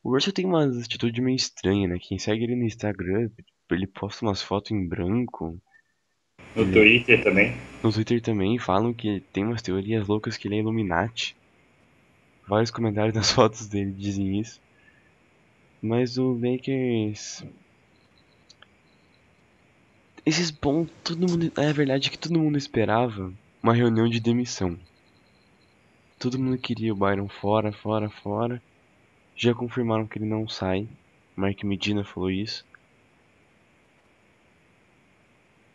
O Russell tem uma atitude meio estranha, né? Quem segue ele no Instagram, ele posta umas fotos em branco. No Ele- Twitter também. No Twitter também falam que tem umas teorias loucas que ele é Illuminati. Vários comentários nas fotos dele dizem isso. Mas o Lakers. Esses bons. Todo mundo. É verdade que todo mundo esperava uma reunião de demissão. Todo mundo queria o Byron fora, fora, fora. Já confirmaram que ele não sai. Mark Medina falou isso.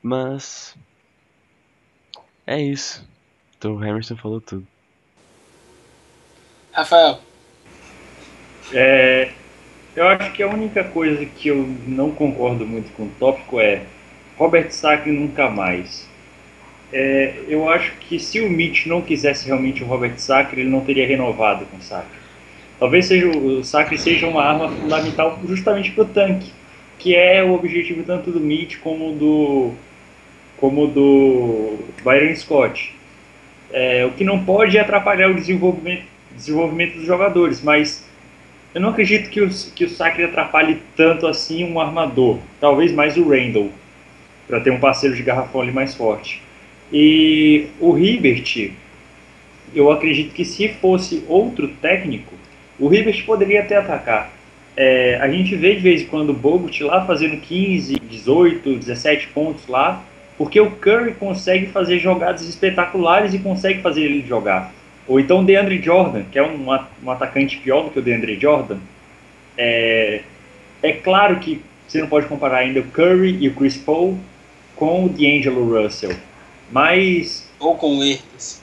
Mas. É isso. Então o Emerson falou tudo. Rafael, Eu acho que a única coisa que eu não concordo muito com o tópico é Robert Sacre nunca mais. Eu acho que se o Mitch não quisesse realmente o Robert Sacre, ele não teria renovado com o Sacre. Talvez o Sacre seja uma arma fundamental justamente para o tanque, que é o objetivo tanto do Mitch como do Byron Scott. O que não pode é atrapalhar o desenvolvimento dos jogadores, mas eu não acredito que o Sacre atrapalhe tanto assim um armador. Talvez mais o Randle, para ter um parceiro de garrafão ali mais forte. E o Hibbert, eu acredito que se fosse outro técnico, o Hibbert poderia até atacar. A gente vê de vez em quando o Bogut lá fazendo 15, 18, 17 pontos lá, porque o Curry consegue fazer jogadas espetaculares e consegue fazer ele jogar. Ou então o DeAndre Jordan, que é um atacante pior do que o DeAndre Jordan. É claro que você não pode comparar ainda o Curry e o Chris Paul com o D'Angelo Russell, mas ou com o Ertas.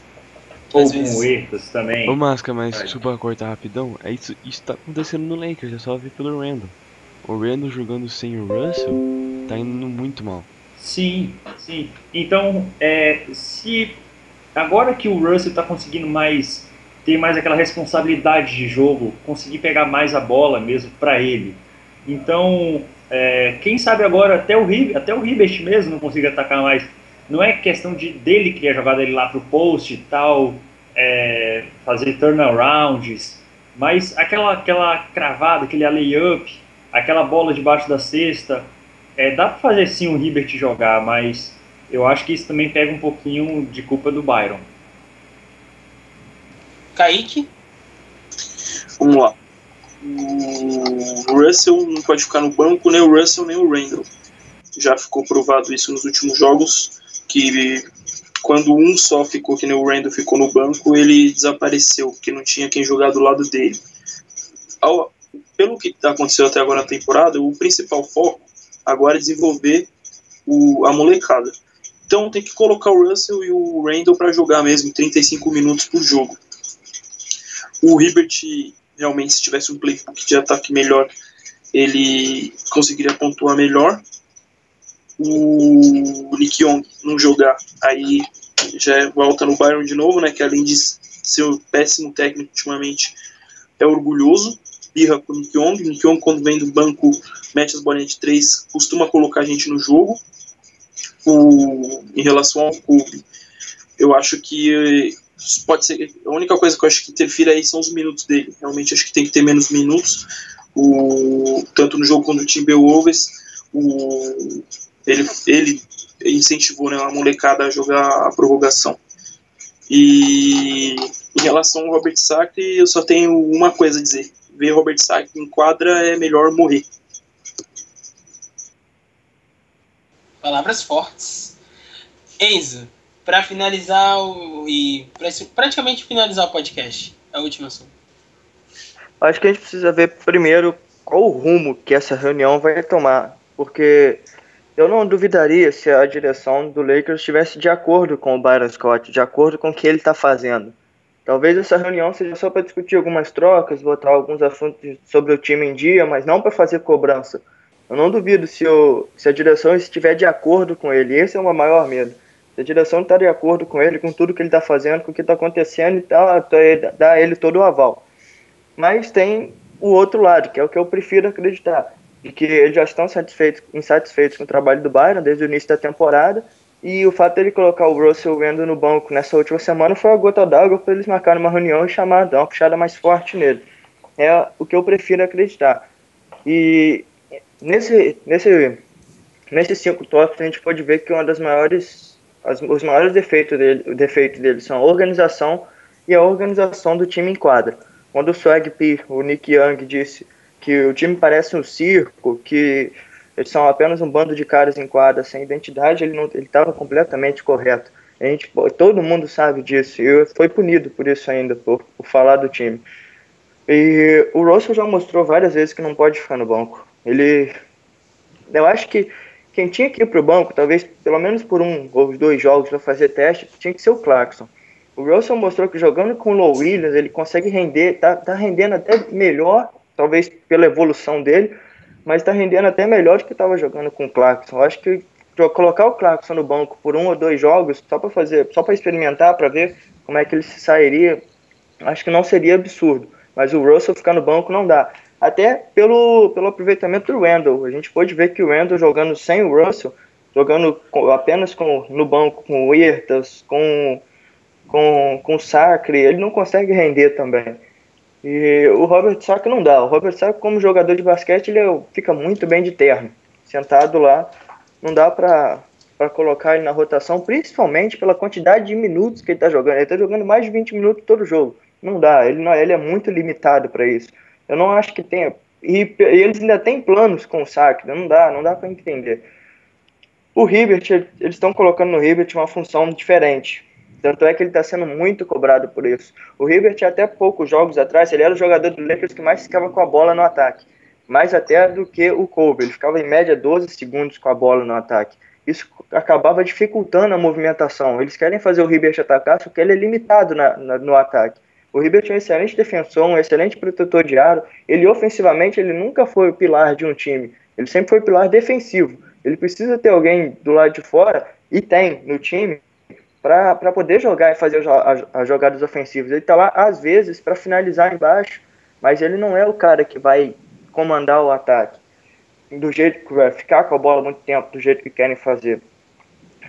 ou com o Ertas também. Ô Masca, mas desculpa cortar rapidão. É isso tá acontecendo no Lakers, é só ver pelo Randle. O Randle jogando sem o Russell tá indo muito mal. Sim, sim. Então, se agora que o Russell está conseguindo ter mais aquela responsabilidade de jogo, conseguir pegar mais a bola mesmo para ele. Então, quem sabe agora até o Hibbert mesmo não consiga atacar mais. Não é questão dele criar a jogada dele lá pro post e tal, fazer turnarounds, mas aquela cravada, aquele alley-up, aquela bola debaixo da cesta, dá para fazer sim o Hibbert jogar, mas eu acho que isso também pega um pouquinho de culpa do Byron. Kaique? Vamos lá. O Russell não pode ficar no banco, nem o Russell nem o Randle. Já ficou provado isso nos últimos jogos, que quando um só ficou, que nem o Randle ficou no banco, ele desapareceu, porque não tinha quem jogar do lado dele. Pelo que aconteceu até agora na temporada, o principal foco agora é desenvolver a molecada. Então tem que colocar o Russell e o Randle para jogar mesmo 35 minutos por jogo. O Hibbert, realmente, se tivesse um playbook de ataque melhor, ele conseguiria pontuar melhor. O Nick Young não jogar, aí já volta no Byron de novo, né, que além de ser um péssimo técnico ultimamente, é orgulhoso, birra com o Nick Young. O Nick Young, quando vem do banco, mete as bolinhas de 3, costuma colocar a gente no jogo. Em relação ao Kobe, eu acho que pode ser, a única coisa que eu acho que interfere aí são os minutos dele. Realmente acho que tem que ter menos minutos, tanto no jogo quanto no Timberwolves. Ele incentivou, né, a molecada a jogar a prorrogação. E em relação ao Robert Sacre, eu só tenho uma coisa a dizer: ver Robert Sacre em quadra é melhor morrer. Palavras fortes. Enzo, para finalizar para praticamente finalizar o podcast, a última assunto. Acho que a gente precisa ver primeiro qual o rumo que essa reunião vai tomar, porque eu não duvidaria se a direção do Lakers estivesse de acordo com o Byron Scott, de acordo com o que ele está fazendo. Talvez essa reunião seja só para discutir algumas trocas, botar alguns assuntos sobre o time em dia, mas não para fazer cobrança. Eu não duvido se a direção estiver de acordo com ele. Esse é o meu maior medo. Se a direção está de acordo com ele, com tudo que ele está fazendo, com o que está acontecendo e tal, dá ele todo o aval. Mas tem o outro lado, que é o que eu prefiro acreditar, de que eles já estão insatisfeitos com o trabalho do Byron desde o início da temporada, e o fato dele colocar o Russell Wendell no banco nessa última semana foi a gota d'água para eles marcarem uma reunião e chamar, dar uma puxada mais forte nele. É o que eu prefiro acreditar. E nesses 5 tops a gente pode ver que os maiores defeitos dele são a organização e a organização do time em quadra. Quando o Swag P, o Nick Young, disse que o time parece um circo, que eles são apenas um bando de caras em quadra sem identidade, ele estava completamente correto. Todo mundo sabe disso, e foi punido por isso ainda, por falar do time. E o Russell já mostrou várias vezes que não pode ficar no banco. Eu acho que quem tinha que ir para o banco, talvez pelo menos por 1 ou 2 jogos para fazer teste, tinha que ser o Clarkson. O Russell mostrou que jogando com o Low Williams ele consegue render, tá rendendo até melhor, talvez pela evolução dele, mas tá rendendo até melhor do que estava jogando com o Clarkson. Eu acho que colocar o Clarkson no banco por 1 ou 2 jogos, só para experimentar, para ver como é que ele se sairia, acho que não seria absurdo. Mas o Russell ficar no banco não dá. Até pelo aproveitamento do Randall. A gente pode ver que o Randall jogando sem o Russell, jogando apenas no banco com o Huertas, com o Sacre, ele não consegue render também. E o Robert Sacre não dá. O Robert Sacre, como jogador de basquete, ele fica muito bem de terno. Sentado lá, não dá para colocar ele na rotação, principalmente pela quantidade de minutos que ele está jogando. Ele está jogando mais de 20 minutos todo jogo. Não dá, ele é muito limitado para isso. Eu não acho que tenha. E eles ainda têm planos com o Sacre, não dá para entender. O Hibbert, eles estão colocando no Hibbert uma função diferente. Tanto é que ele está sendo muito cobrado por isso. O Hibbert, até poucos jogos atrás, ele era o jogador do Lakers que mais ficava com a bola no ataque. Mais até do que o Kobe. Ele ficava em média 12 segundos com a bola no ataque. Isso acabava dificultando a movimentação. Eles querem fazer o Hibbert atacar, só que ele é limitado no ataque. O Hibbert é um excelente defensor, um excelente protetor de aro. Ele, ofensivamente, ele nunca foi o pilar de um time. Ele sempre foi o pilar defensivo. Ele precisa ter alguém do lado de fora, e tem no time, para poder jogar e fazer as jogadas ofensivas. Ele está lá, às vezes, para finalizar embaixo, mas ele não é o cara que vai comandar o ataque do jeito que vai ficar com a bola muito tempo, do jeito que querem fazer.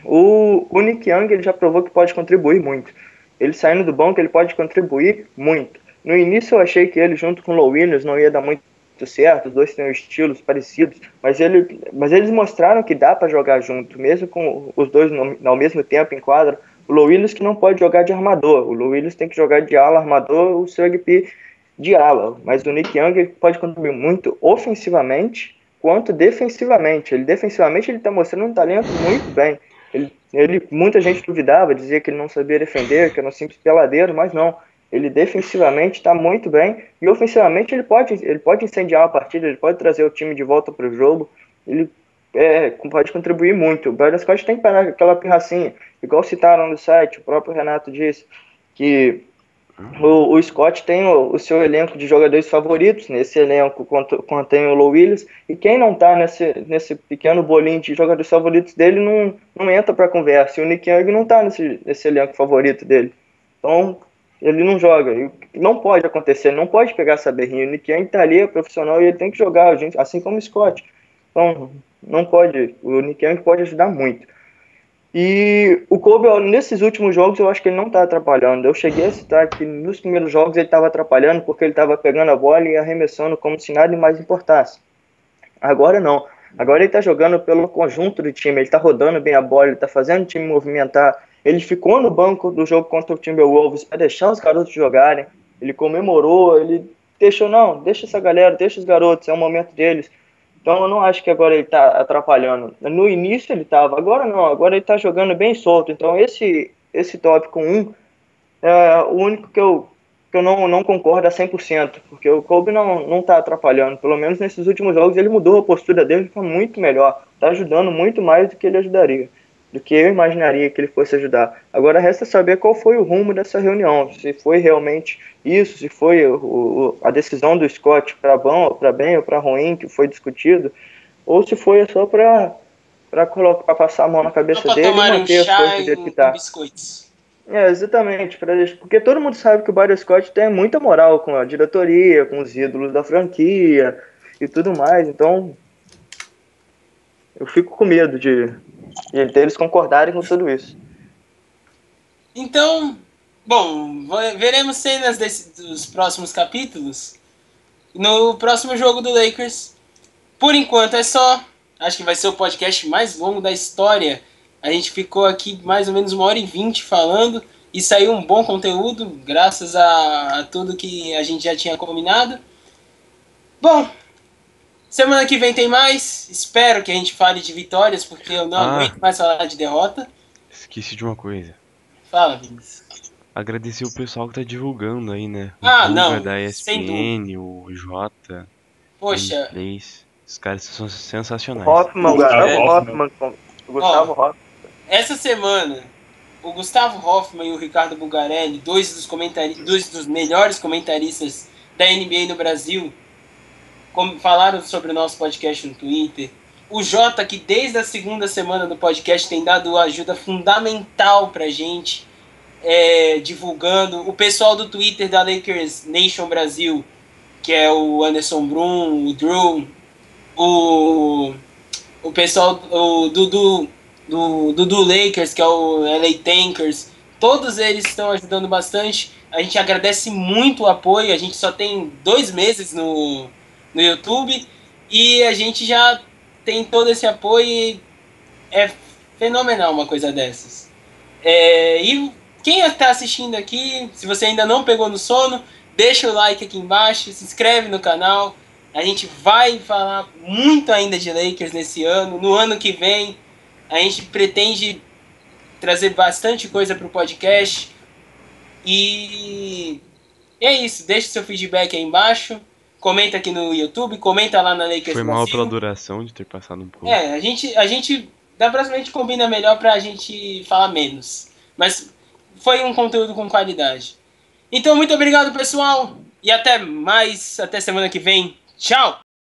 O Nick Young, ele já provou que pode contribuir muito. Ele saindo do banco, ele pode contribuir muito. No início eu achei que ele junto com o Low Williams não ia dar muito certo, os dois têm estilos parecidos, mas eles mostraram que dá para jogar junto, mesmo com os dois ao mesmo tempo em quadra. O Low Williams que não pode jogar de armador, o Low Williams tem que jogar de ala armador, o Swag P de ala, mas o Nick Young pode contribuir muito ofensivamente quanto defensivamente. Defensivamente ele está mostrando um talento muito bem. Muita gente duvidava, dizia que ele não sabia defender, que era um simples peladeiro, mas não. Ele defensivamente está muito bem e ofensivamente ele pode incendiar a partida, ele pode trazer o time de volta para o jogo, ele pode contribuir muito. O Byron Scott tem que parar aquela pirracinha, igual citaram no site, o próprio Renato disse que o Scott tem o seu elenco de jogadores favoritos, nesse elenco contém o Low Williams, e quem não está nesse pequeno bolinho de jogadores favoritos dele não entra para a conversa, e o Nick Young não está nesse elenco favorito dele. Então, ele não joga, não pode acontecer, ele não pode pegar essa berrinha. O Nick Young tá ali, é profissional, e ele tem que jogar, assim como o Scott. Então, não pode, o Nick Young pode ajudar muito. E o Kobe, nesses últimos jogos, eu acho que ele não tá atrapalhando. Eu cheguei a citar que nos primeiros jogos ele estava atrapalhando porque ele estava pegando a bola e arremessando como se nada mais importasse. Agora não. Agora ele tá jogando pelo conjunto do time, ele tá rodando bem a bola, ele tá fazendo o time movimentar. Ele ficou no banco do jogo contra o Timberwolves para deixar os garotos jogarem. Ele comemorou, ele deixa essa galera, deixa os garotos, é o momento deles. Então eu não acho que agora ele está atrapalhando. No início ele estava, agora não, agora ele está jogando bem solto. Então esse tópico 1 é o único que eu não concordo a 100%, porque o Kobe não está atrapalhando. Pelo menos nesses últimos jogos ele mudou a postura dele, está muito melhor, está ajudando muito mais do que ele ajudaria, do que eu imaginaria que ele fosse ajudar. Agora resta saber qual foi o rumo dessa reunião, se foi realmente isso, se foi a decisão do Scott para bem ou para ruim que foi discutido, ou se foi só para passar a mão na cabeça dele e manter as coisas do jeito que tá. Biscoitos. Exatamente, porque todo mundo sabe que o Barry Scott tem muita moral com a diretoria, com os ídolos da franquia e tudo mais, então eu fico com medo de eles concordarem com tudo isso. Então, bom, veremos cenas dos próximos capítulos no próximo jogo do Lakers. Por enquanto é só. Acho que vai ser o podcast mais longo da história. A gente ficou aqui mais ou menos 1h20 falando e saiu um bom conteúdo, graças a tudo que a gente já tinha combinado. Bom, semana que vem tem mais. Espero que a gente fale de vitórias, porque eu não aguento mais falar de derrota. Esqueci de uma coisa. Fala, Vinícius. Agradecer o pessoal que tá divulgando aí, né? O Ah, Guga não, da sem ESPN, o Jota, Poxa, Plays. Os caras são sensacionais. Gustavo Hoffman. Essa semana, o Gustavo Hoffman e o Ricardo Bugarelli, dois dos melhores comentaristas da NBA no Brasil, falaram sobre o nosso podcast no Twitter. O Jota, que desde a segunda semana do podcast tem dado ajuda fundamental pra gente, divulgando. O pessoal do Twitter da Lakers Nation Brasil, que é o Anderson Brum, o Drew, o pessoal do Lakers, que é o LA Tankers, todos eles estão ajudando bastante. A gente agradece muito o apoio. A gente só tem 2 meses no YouTube e a gente já tem todo esse apoio e é fenomenal uma coisa dessas. E quem está assistindo aqui, se você ainda não pegou no sono, deixa o like aqui embaixo, se inscreve no canal. A gente vai falar muito ainda de Lakers nesse ano. No ano que vem, a gente pretende trazer bastante coisa para o podcast. E é isso. Deixa seu feedback aí embaixo. Comenta aqui no YouTube. Comenta lá na Lakers Foi Brasil. mal pela duração de ter passado um pouco. A gente da próxima a gente combina melhor pra gente falar menos. Mas foi um conteúdo com qualidade. Então, muito obrigado, pessoal. E até mais. Até semana que vem. Tchau!